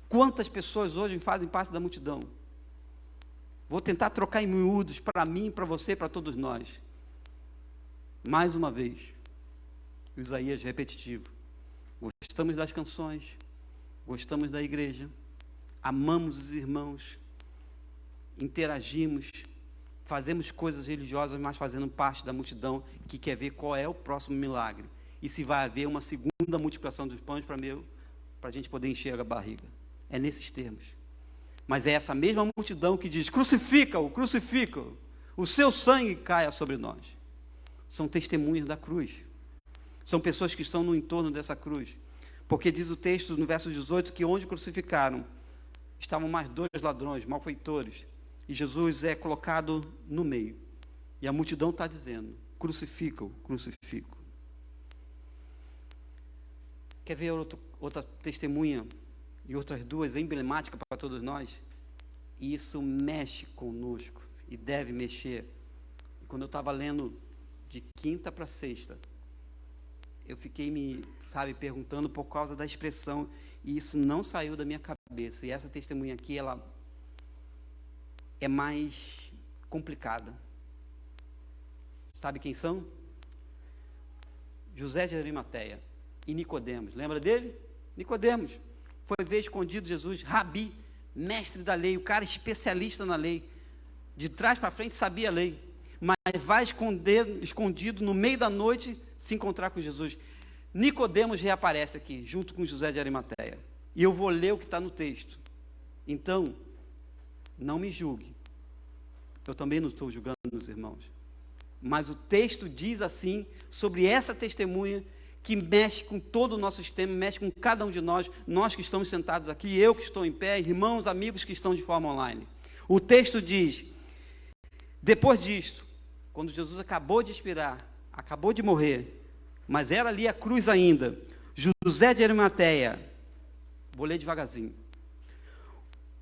Quantas pessoas hoje fazem parte da multidão? Vou tentar trocar em miúdos para mim, para você, para todos nós. Mais uma vez, o Isaías repetitivo. Gostamos das canções, gostamos da igreja, amamos os irmãos, interagimos, fazemos coisas religiosas, mas fazendo parte da multidão que quer ver qual é o próximo milagre. E se vai haver uma segunda multiplicação dos pães para a gente poder encher a barriga. É nesses termos. Mas é essa mesma multidão que diz, crucifica-o, crucifica-o, o seu sangue caia sobre nós. São testemunhas da cruz. São pessoas que estão no entorno dessa cruz. Porque diz o texto no verso 18 que onde crucificaram, estavam mais 2 ladrões, malfeitores. E Jesus é colocado no meio. E a multidão está dizendo, crucifica-o, crucifica-o. Quer ver outra testemunha e outras duas emblemáticas para todos nós? E isso mexe conosco e deve mexer. Quando eu estava lendo de quinta para sexta, eu fiquei perguntando por causa da expressão, e isso não saiu da minha cabeça. E essa testemunha aqui, ela é mais complicada. Sabe quem são? José de Arimateia e Nicodemos. Lembra dele? Nicodemos foi ver escondido Jesus, rabi, mestre da lei, o cara especialista na lei, de trás para frente sabia a lei, mas vai escondido no meio da noite se encontrar com Jesus. Nicodemos reaparece aqui, junto com José de Arimateia, e eu vou ler o que está no texto. Então, não me julgue, Eu também não estou julgando os irmãos. Mas o texto diz assim, sobre essa testemunha, que mexe com todo o nosso sistema, mexe com cada um de nós, nós que estamos sentados aqui, eu que estou em pé, irmãos, amigos que estão de forma online. O texto diz, depois disto, quando Jesus acabou de expirar, acabou de morrer, mas era ali a cruz ainda, José de Arimateia, vou ler devagarzinho,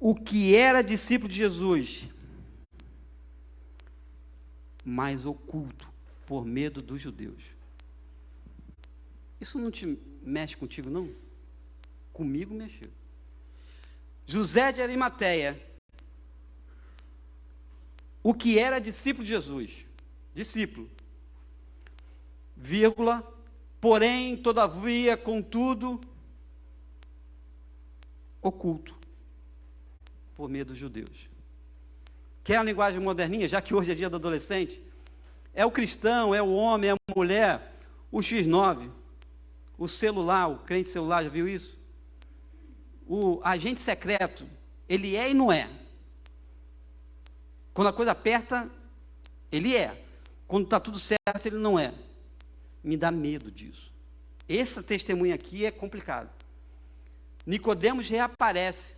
o que era discípulo de Jesus, mas oculto, por medo dos judeus. Isso não te mexe contigo, não? Comigo mexeu. José de Arimateia, o que era discípulo de Jesus, discípulo, vírgula, porém, todavia, contudo, oculto, por medo dos judeus. Quer a linguagem moderninha, já que hoje é dia do adolescente? É o cristão, é o homem, é a mulher, o X9, o celular, o crente celular, já viu isso? O agente secreto, ele é e não é. Quando a coisa aperta, ele é. Quando está tudo certo, ele não é. Me dá medo disso. Essa testemunha aqui é complicado. Nicodemos reaparece,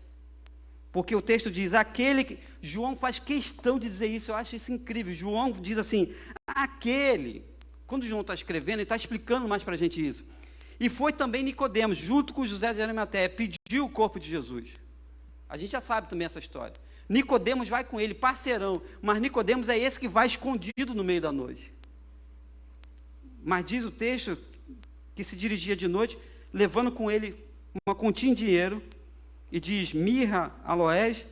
porque o texto diz, aquele que... João faz questão de dizer isso, eu acho isso incrível. João diz assim, aquele... Quando João está escrevendo, ele está explicando mais para a gente isso. E foi também Nicodemos, junto com José de Arimateia, pediu o corpo de Jesus. A gente já sabe também essa história. Nicodemos vai com ele, parceirão, mas Nicodemos é esse que vai escondido no meio da noite. Mas diz o texto que se dirigia de noite, levando com ele uma continha de dinheiro, e diz, mirra, aloés,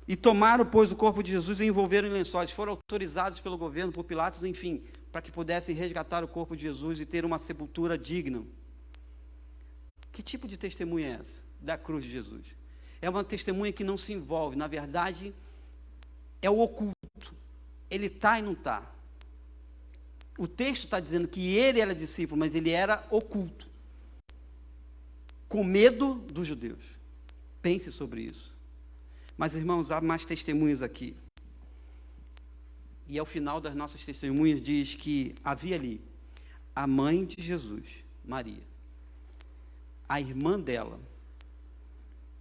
e tomaram, pois, o corpo de Jesus e envolveram em lençóis. Foram autorizados pelo governo, por Pilatos, enfim, para que pudessem resgatar o corpo de Jesus e ter uma sepultura digna. Que tipo de testemunha é essa, da cruz de Jesus? É uma testemunha que não se envolve, na verdade, é o oculto. Ele está e não está. O texto está dizendo que ele era discípulo, mas ele era oculto, com medo dos judeus. Pense sobre isso. Mas, irmãos, há mais testemunhas aqui. E ao final das nossas testemunhas diz que havia ali a mãe de Jesus, Maria, a irmã dela,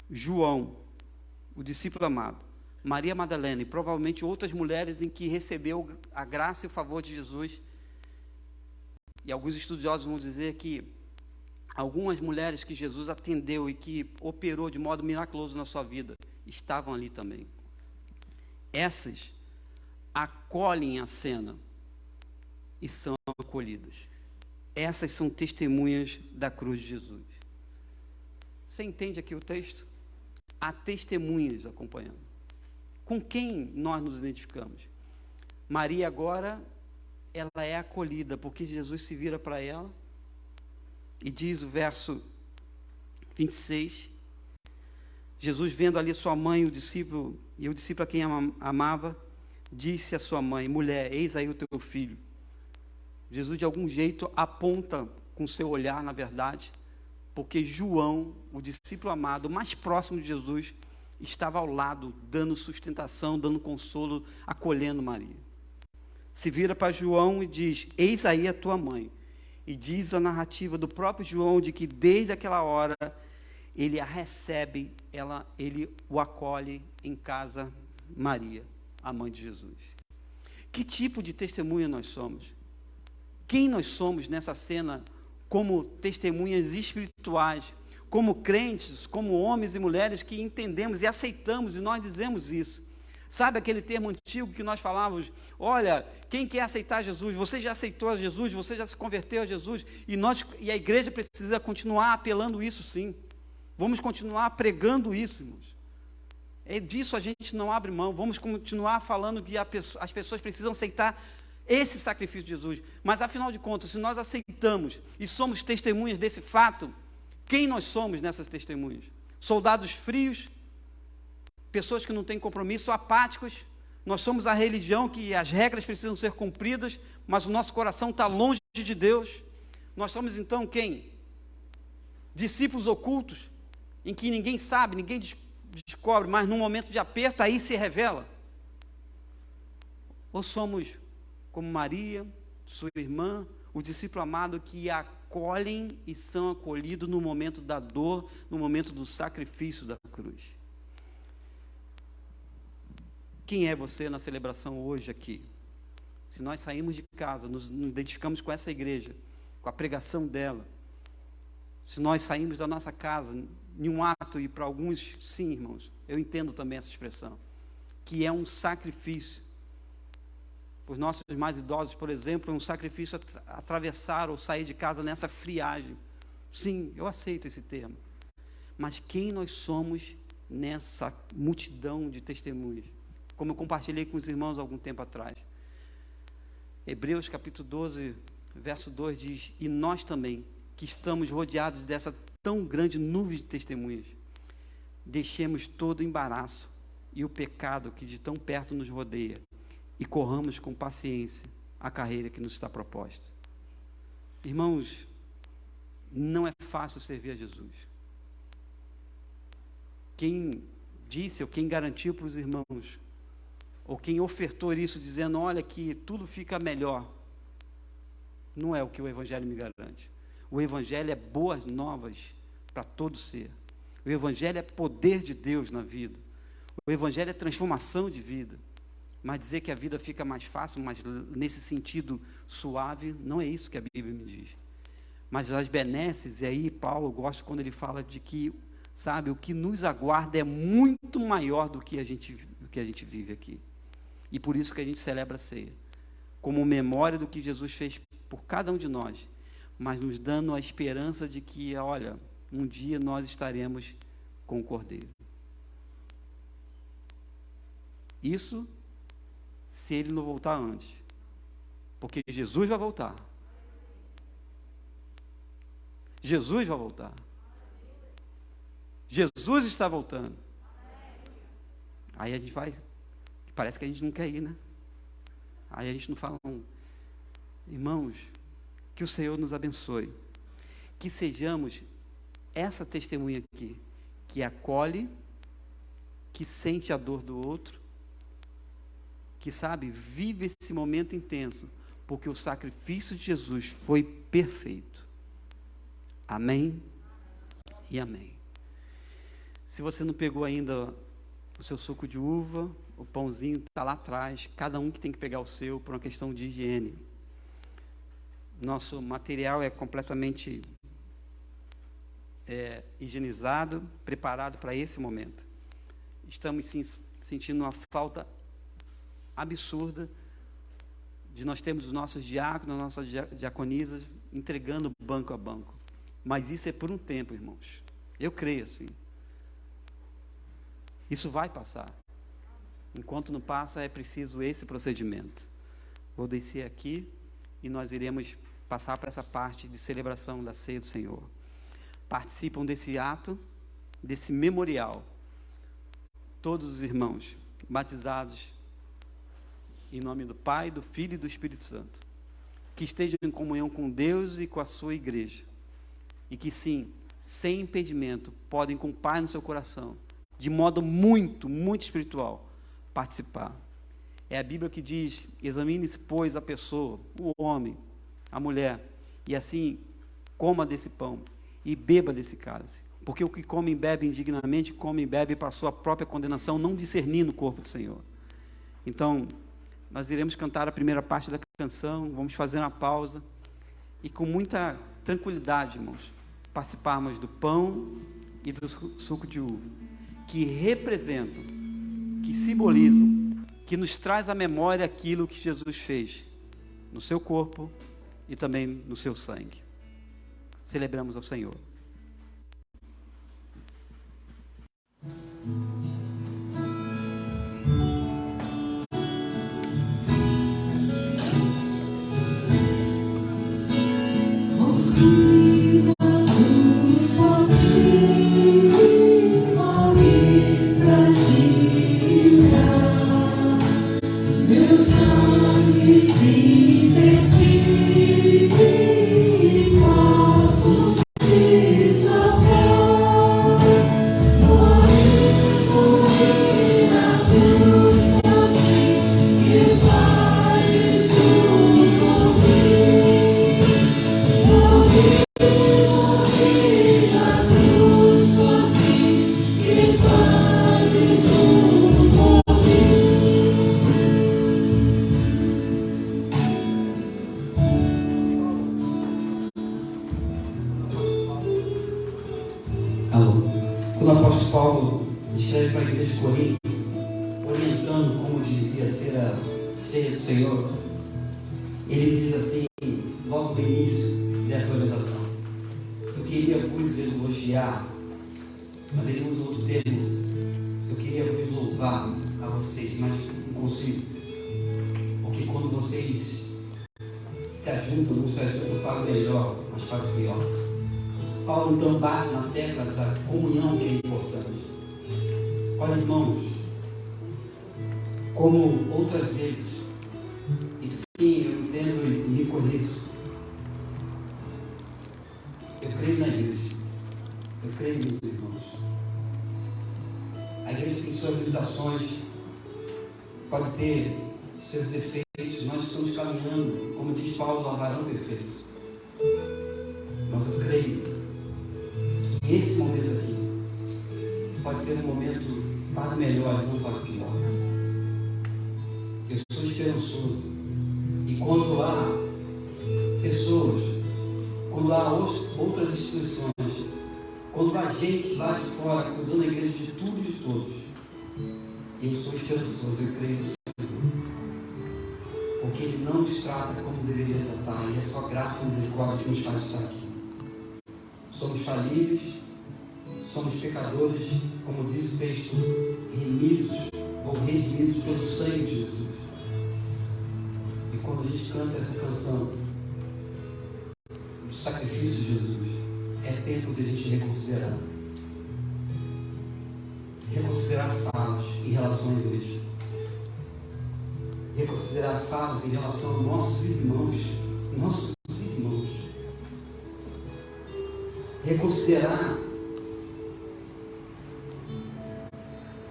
João, o discípulo amado, Maria Madalena e provavelmente outras mulheres em que recebeu a graça e o favor de Jesus. E alguns estudiosos vão dizer que algumas mulheres que Jesus atendeu e que operou de modo miraculoso na sua vida, estavam ali também. Essas acolhem a cena e são acolhidas. Essas são testemunhas da cruz de Jesus. Você entende aqui o texto? Há testemunhas acompanhando. Com quem nós nos identificamos? Maria agora, ela é acolhida, porque Jesus se vira para ela e diz o verso 26, Jesus vendo ali sua mãe, o discípulo a quem amava, disse à sua mãe, mulher, eis aí o teu filho. Jesus de algum jeito aponta com seu olhar, na verdade, porque João, o discípulo amado, mais próximo de Jesus, estava ao lado, dando sustentação, dando consolo, acolhendo Maria. Se vira para João e diz, eis aí a tua mãe. E diz a narrativa do próprio João de que desde aquela hora ele a recebe, ele o acolhe em casa, Maria, a mãe de Jesus. Que tipo de testemunha nós somos? Quem nós somos nessa cena como testemunhas espirituais, como crentes, como homens e mulheres que entendemos e aceitamos, e nós dizemos isso. Sabe aquele termo antigo que nós falávamos, olha, quem quer aceitar Jesus, você já aceitou a Jesus, você já se converteu a Jesus, e a igreja precisa continuar apelando isso sim, vamos continuar pregando isso, irmãos, disso a gente não abre mão, vamos continuar falando que as pessoas precisam aceitar esse sacrifício de Jesus, mas afinal de contas, se nós aceitamos e somos testemunhas desse fato, quem nós somos nessas testemunhas? Soldados frios, pessoas que não têm compromisso, apáticos. Nós somos a religião que as regras precisam ser cumpridas, mas o nosso coração está longe de Deus. Nós somos então quem? Discípulos ocultos, em que ninguém sabe, ninguém descobre, mas num momento de aperto aí se revela. Ou somos como Maria, sua irmã, o discípulo amado que acolhem e são acolhidos no momento da dor, no momento do sacrifício da cruz? Quem é você na celebração hoje aqui? Se nós saímos de casa, nos identificamos com essa igreja, com a pregação dela, se nós saímos da nossa casa em um ato, e para alguns, sim, irmãos, eu entendo também essa expressão, que é um sacrifício. Para os nossos mais idosos, por exemplo, é um sacrifício atravessar ou sair de casa nessa friagem. Sim, eu aceito esse termo. Mas quem nós somos nessa multidão de testemunhas? Como eu compartilhei com os irmãos há algum tempo atrás. Hebreus capítulo 12, verso 2 diz: e nós também, que estamos rodeados dessa tão grande nuvem de testemunhas, deixemos todo o embaraço e o pecado que de tão perto nos rodeia, e corramos com paciência a carreira que nos está proposta. Irmãos, não é fácil servir a Jesus. Quem disse, ou quem garantiu para os irmãos, ou quem ofertou isso dizendo, olha que tudo fica melhor, não é o que o Evangelho me garante. O Evangelho é boas novas para todo ser. O Evangelho é poder de Deus na vida. O Evangelho é transformação de vida. Mas dizer que a vida fica mais fácil, mas nesse sentido suave, não é isso que a Bíblia me diz. Mas as benesses, e aí Paulo gosta quando ele fala de que, sabe, o que nos aguarda é muito maior do que a gente vive aqui. E por isso que a gente celebra a ceia, como memória do que Jesus fez por cada um de nós, mas nos dando a esperança de que, olha, um dia nós estaremos com o Cordeiro. Isso se ele não voltar antes, porque Jesus vai voltar. Jesus vai voltar. Jesus está voltando. Aí a gente vai, parece que a gente não quer ir, né? Aí a gente não fala, irmãos, que o Senhor nos abençoe, que sejamos essa testemunha aqui, que acolhe, que sente a dor do outro, que sabe, vive esse momento intenso, porque o sacrifício de Jesus foi perfeito. Amém e amém. Se você não pegou ainda o seu suco de uva, o pãozinho está lá atrás, cada um que tem que pegar o seu por uma questão de higiene. Nosso material é completamente higienizado, preparado para esse momento. Estamos sim, sentindo uma falta absurda de nós termos os nossos diáconos, nossas diaconisas entregando banco a banco. Mas isso é por um tempo, irmãos. Eu creio assim. Isso vai passar. Enquanto não passa, é preciso esse procedimento. Vou descer aqui e nós iremos passar para essa parte de celebração da ceia do Senhor. Participam desse ato, desse memorial, todos os irmãos batizados em nome do Pai, do Filho e do Espírito Santo, que estejam em comunhão com Deus e com a sua igreja, e que sim, sem impedimento, podem com paz no seu coração, de modo muito, muito espiritual, participar. É a Bíblia que diz, examine-se, pois, a pessoa, o homem, a mulher, e assim, coma desse pão e beba desse cálice, porque o que come e bebe indignamente, come e bebe para a sua própria condenação, não discernindo o corpo do Senhor. Então, nós iremos cantar a primeira parte da canção, vamos fazer uma pausa, e com muita tranquilidade, irmãos, participarmos do pão e do suco de uva, que representam, que simbolizam, que nos traz à memória aquilo que Jesus fez no seu corpo e também no seu sangue. Celebramos ao Senhor. Se Alô. Quando o apóstolo Paulo escreve para a igreja de Corinto, orientando como deveria ser a ceia do Senhor, ele diz assim, logo no início dessa orientação: eu queria vos elogiar, mas ele usa outro termo, eu queria vos louvar a vocês, mas não consigo, porque quando vocês se ajuntam, não se ajuntam para o melhor, mas para o pior. Paulo então bate na tecla da comunhão, que é importante. Olha, irmãos, como outras vezes, e sim, eu entendo e me reconheço, eu creio na igreja, eu creio nos irmãos. A igreja tem suas limitações, pode ter seus defeitos, nós estamos caminhando, como diz Paulo, a varão perfeito. Mas eu creio que esse momento aqui pode ser um momento para o melhor e não para o pior. Eu sou esperançoso. E quando há pessoas, quando há outras instituições, quando há gente lá de fora acusando a igreja de tudo e de todos, eu sou esperançoso, eu creio no Senhor. Porque Ele não nos trata como deveria tratar, e é só graça e misericórdia que nos faz estar aqui. Somos falíveis, somos pecadores, como diz o texto, remidos ou redimidos pelo sangue de Jesus. E quando a gente canta essa canção do sacrifício de Jesus, é tempo de a gente reconsiderar. Reconsiderar falas em relação à igreja. Reconsiderar falas em relação aos nossos irmãos. Nossos irmãos. Reconsiderar,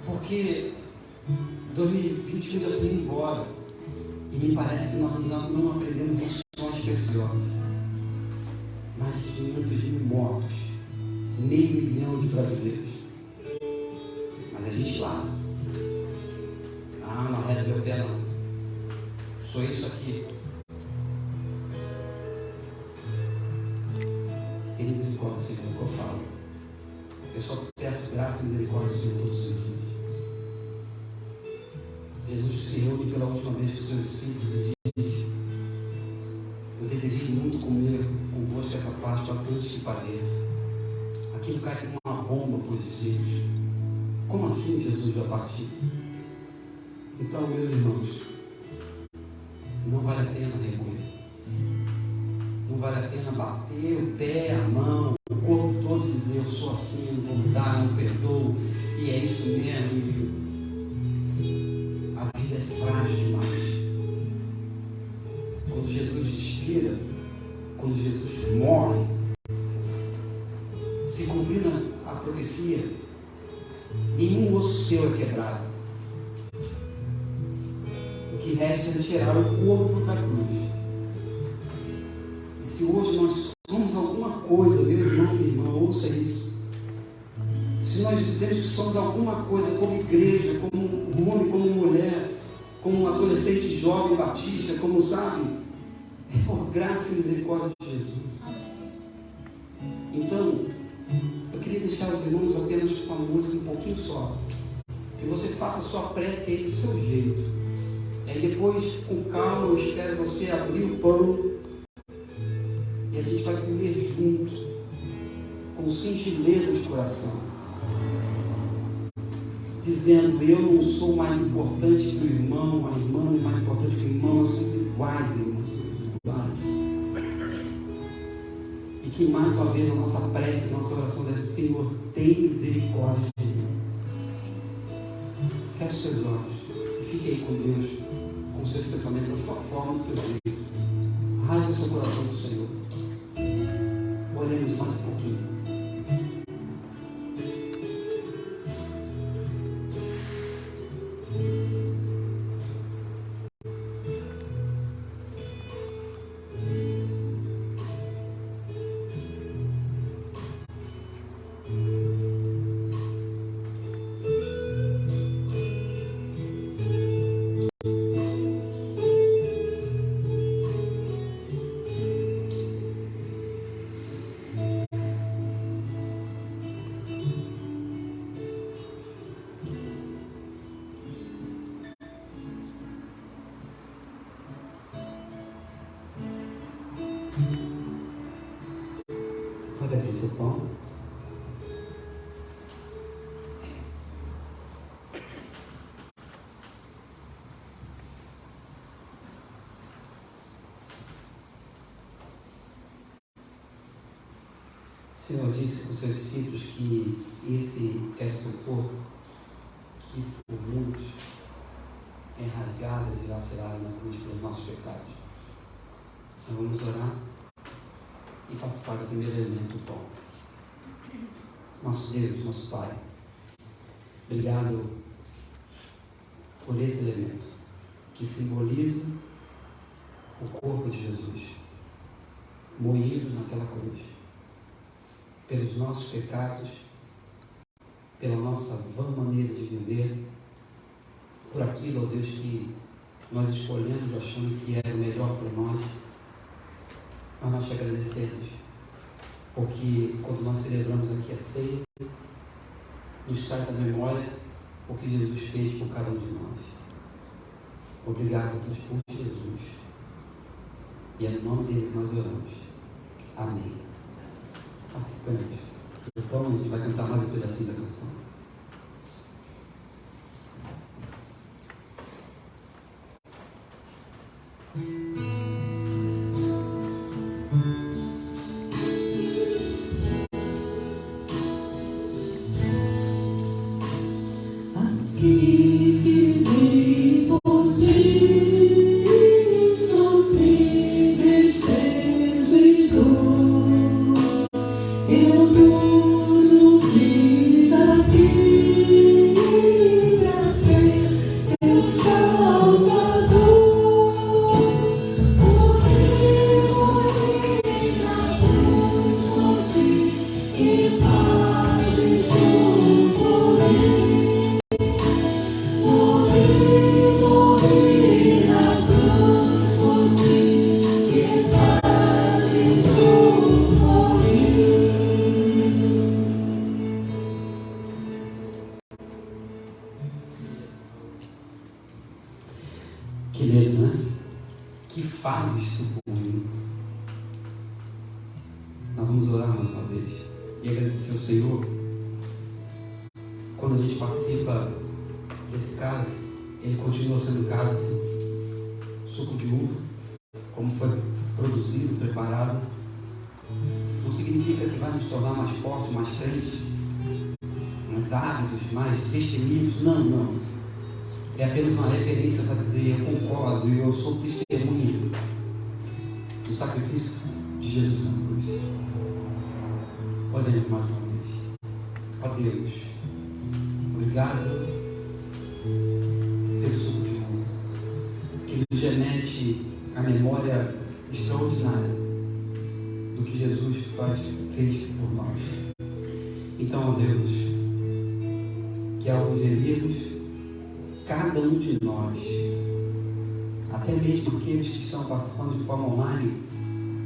porque 2021 já está indo embora e me parece que nós não aprendemos lições preciosas. Mais de 500 mil mortos, meio milhão de brasileiros, mas a gente lá, não arreda meu pé não, sou isso aqui. Tem misericórdia, Senhor, é o que eu falo. Eu só peço graça e misericórdia, Senhor, todos os dias. Jesus se reúne pela última vez com os seus discípulos e diz: eu desejei muito comer convosco essa Páscoa antes que pareça. Aquilo cai como uma bomba para os discípulos. Como assim Jesus vai partir? Então, meus irmãos, não vale a pena remoer. Não vale a pena bater o pé, a mão, o corpo todo e dizer: eu sou assim, não vou mudar, não perdoo, e é isso mesmo. A vida é frágil demais. Quando Jesus expira, quando Jesus morre, se cumprindo a profecia, nenhum osso seu é quebrado. O que resta é tirar o corpo da cruz. E se hoje nós somos alguma coisa, meu irmão, minha irmã, ouça isso. Se nós dizemos que somos alguma coisa como igreja, como um homem, como mulher, como um adolescente jovem batista, como sabe, é por graça e misericórdia de Jesus. Então, eu queria deixar os irmãos apenas com a música um pouquinho só. E você faça a sua prece aí do seu jeito. E aí depois, com calma, eu espero você abrir o pão e a gente vai comer junto, com singeleza de coração, dizendo: eu não sou mais importante que o irmão, a irmã não é mais importante que o irmão, nós somos iguais, irmãos, iguais. E que mais uma vez a nossa prece, a nossa oração deve ser: Senhor, tem misericórdia de mim. Feche seus olhos e fique aí com Deus, com os seus pensamentos, da sua forma, do teu jeito. Rasgue o seu coração do Senhor. Oremos mais um pouquinho. Você pode abrir seu pão. O Senhor disse para os seus discípulos que esse é o seu corpo, que por muitos é rasgado e dilacerado na cruz pelos nossos pecados. Então vamos orar e participar do primeiro elemento, o pão. Nosso Deus, nosso Pai, obrigado por esse elemento que simboliza o corpo de Jesus, moído naquela cruz, pelos nossos pecados, pela nossa vã maneira de viver, por aquilo, ó Deus, que nós escolhemos achando que era o melhor para nós. Mas nós te agradecemos, porque quando nós celebramos aqui a ceia, nos traz à memória o que Jesus fez por cada um de nós. Obrigado, Deus, por Jesus. E é no nome dele que nós oramos. Amém. Participante do pão, a gente vai cantar mais um pedacinho da canção. Aqui vivi por ti, sofri desprezo e dor. Eu tudo fiz aqui pra ser teu Salvador. Morri na cruz por ti e fazes tudo por mim. Morri na cruz por ti e fazes tudo por mim. Que letra, né? Que fazes tu por mim? Nós vamos orar mais uma vez e agradecer ao Senhor. Quando a gente participa desse cálice, ele continua sendo cálice, suco de uva, como foi produzido, preparado. Não significa que vai nos tornar mais fortes, mais crentes, mais ávidos, mais destemidos. Não, não. É apenas uma referência para dizer: eu concordo e eu sou testemunha do sacrifício de Jesus na cruz. Oremos mais uma vez. Ó Deus, obrigado pelo suco de uva, que nos remete à memória extraordinária do que Jesus fez por nós. Então, ó Deus, que ao ingerirmos, cada um de nós, até mesmo aqueles que estão participando de forma online,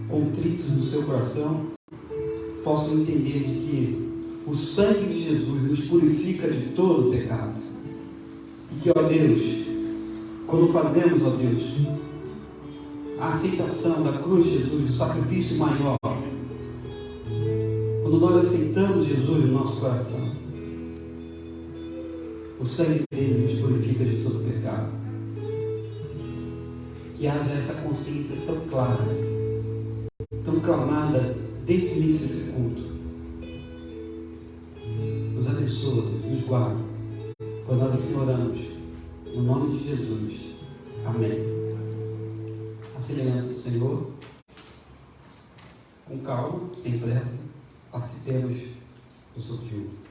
contritos no seu coração, possam entender de que o sangue de Jesus nos purifica de todo o pecado. E que, ó Deus, quando fazemos, ó Deus, a aceitação da cruz de Jesus, do sacrifício maior, quando nós aceitamos Jesus no nosso coração, o sangue dele nos purifica de todo pecado. Que haja essa consciência tão clara, tão clamada desde o início desse culto. Nos abençoa, Deus, nos guarda. Pois nós assim oramos, no nome de Jesus. Amém. A semelhança do Senhor, com calma, sem pressa, participemos do suco de uva.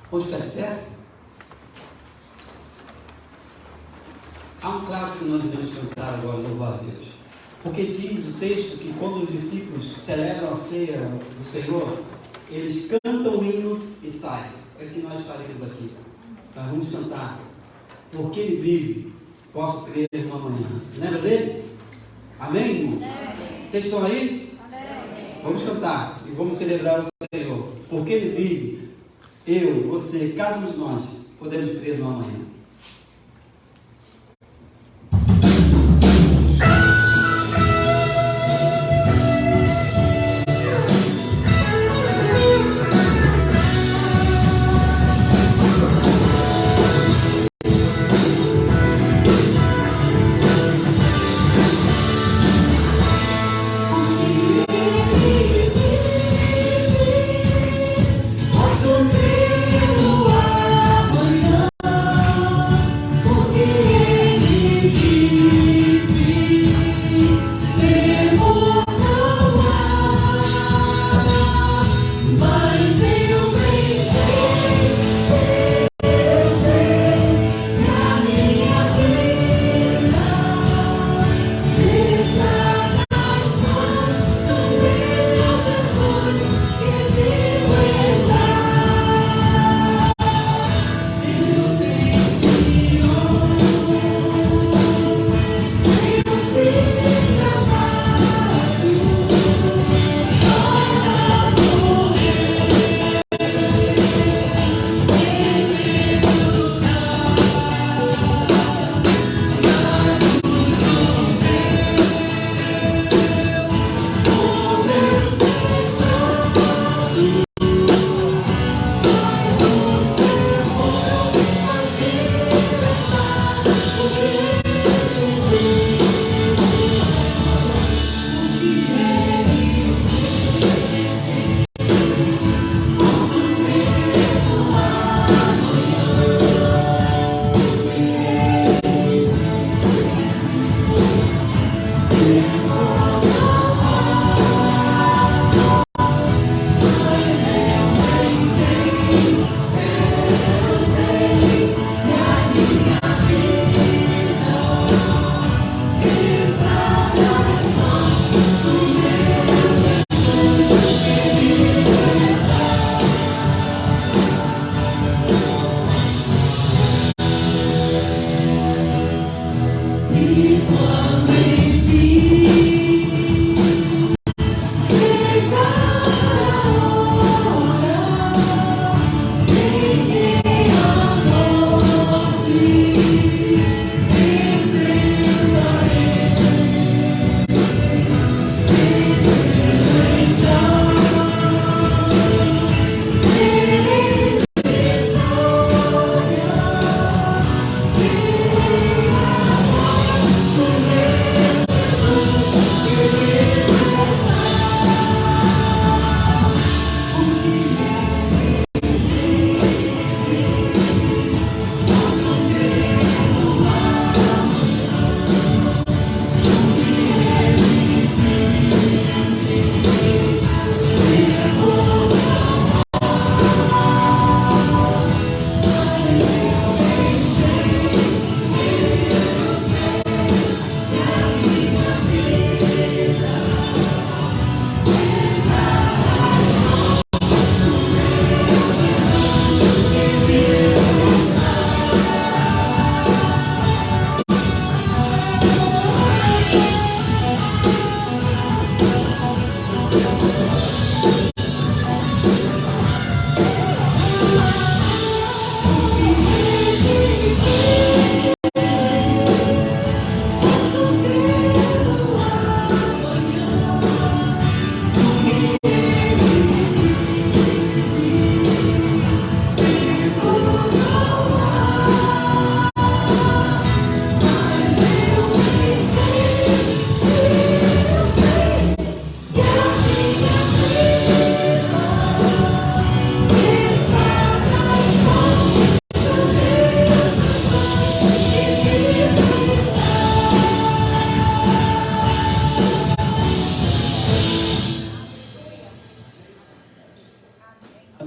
Vamos ficar de pé? Há um clássico que nós iremos cantar agora, louvar a Deus. Porque diz o texto que quando os discípulos celebram a ceia do Senhor, eles cantam o hino e saem. É o que nós faremos aqui. Nós vamos cantar. Porque Ele vive, posso crer no amanhã. Lembra dele? Amém, irmãos? Vocês estão aí? Vamos cantar e vamos celebrar o Senhor. Porque Ele vive, eu, você, cada um de nós podemos crer no amanhã.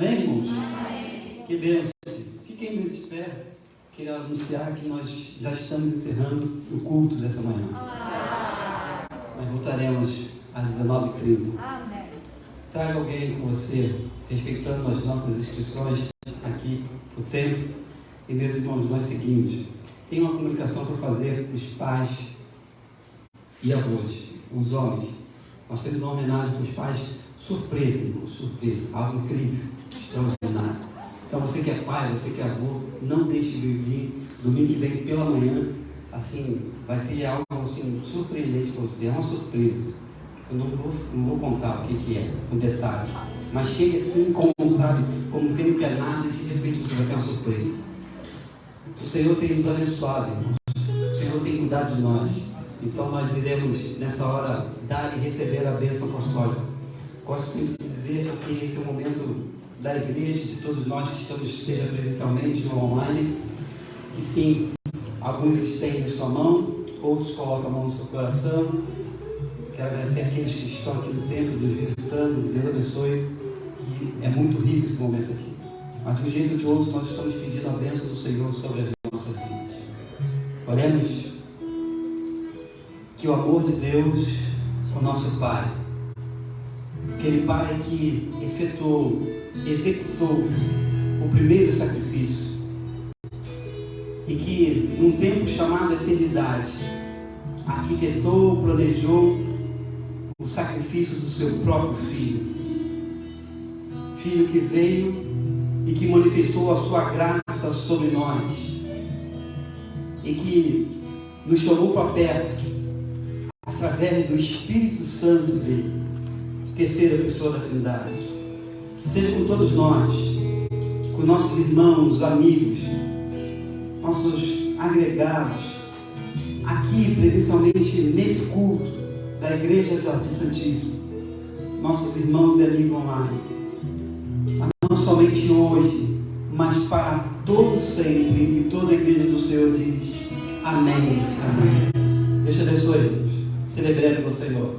Amém, irmãos? Amém. Que bênção. Fiquem de pé. Queria anunciar que nós já estamos encerrando o culto dessa manhã. Nós voltaremos às 19h30. Amém. Traga alguém com você, respeitando as nossas inscrições aqui para o templo. E, meus irmãos, nós seguimos. Tem uma comunicação para fazer para os pais e avós, os homens. Nós temos uma homenagem para os pais, surpresa, irmão, surpresa, algo incrível, extraordinário. Então, você que é pai, você que é avô, não deixe de vir domingo que vem pela manhã, assim, vai ter algo assim, surpreendente para você, é uma surpresa. Eu não vou contar o que é, com detalhes, mas chegue assim, como sabe, como quem não quer nada e de repente você vai ter uma surpresa. O Senhor tem nos abençoado, irmãos. O Senhor tem cuidado de nós. Então nós iremos, nessa hora, dar e receber a bênção apostólica. Gosto sempre de dizer que esse é o momento da igreja, de todos nós que estamos, seja presencialmente ou online, que sim, alguns estendem sua mão, outros colocam a mão no seu coração. Quero agradecer aqueles que estão aqui no templo, nos visitando. Deus abençoe, que é muito rico esse momento aqui. Mas de um jeito ou de outro, nós estamos pedindo a bênção do Senhor sobre as nossas vidas. Oremos que o amor de Deus, o nosso Pai, aquele Pai que executou o primeiro sacrifício, e que num tempo chamado eternidade, arquitetou, planejou o sacrifício do seu próprio Filho. Filho que veio e que manifestou a sua graça sobre nós, e que nos chamou para perto, através do Espírito Santo dele, terceira pessoa da Trindade. Seja com todos nós, com nossos irmãos, amigos, nossos agregados, aqui presencialmente nesse culto da Igreja Jardim Santíssimo, nossos irmãos e amigos online, não somente hoje, mas para todo sempre, e toda a Igreja do Senhor diz amém. Amém. Deus te abençoe. Celebremos o Senhor.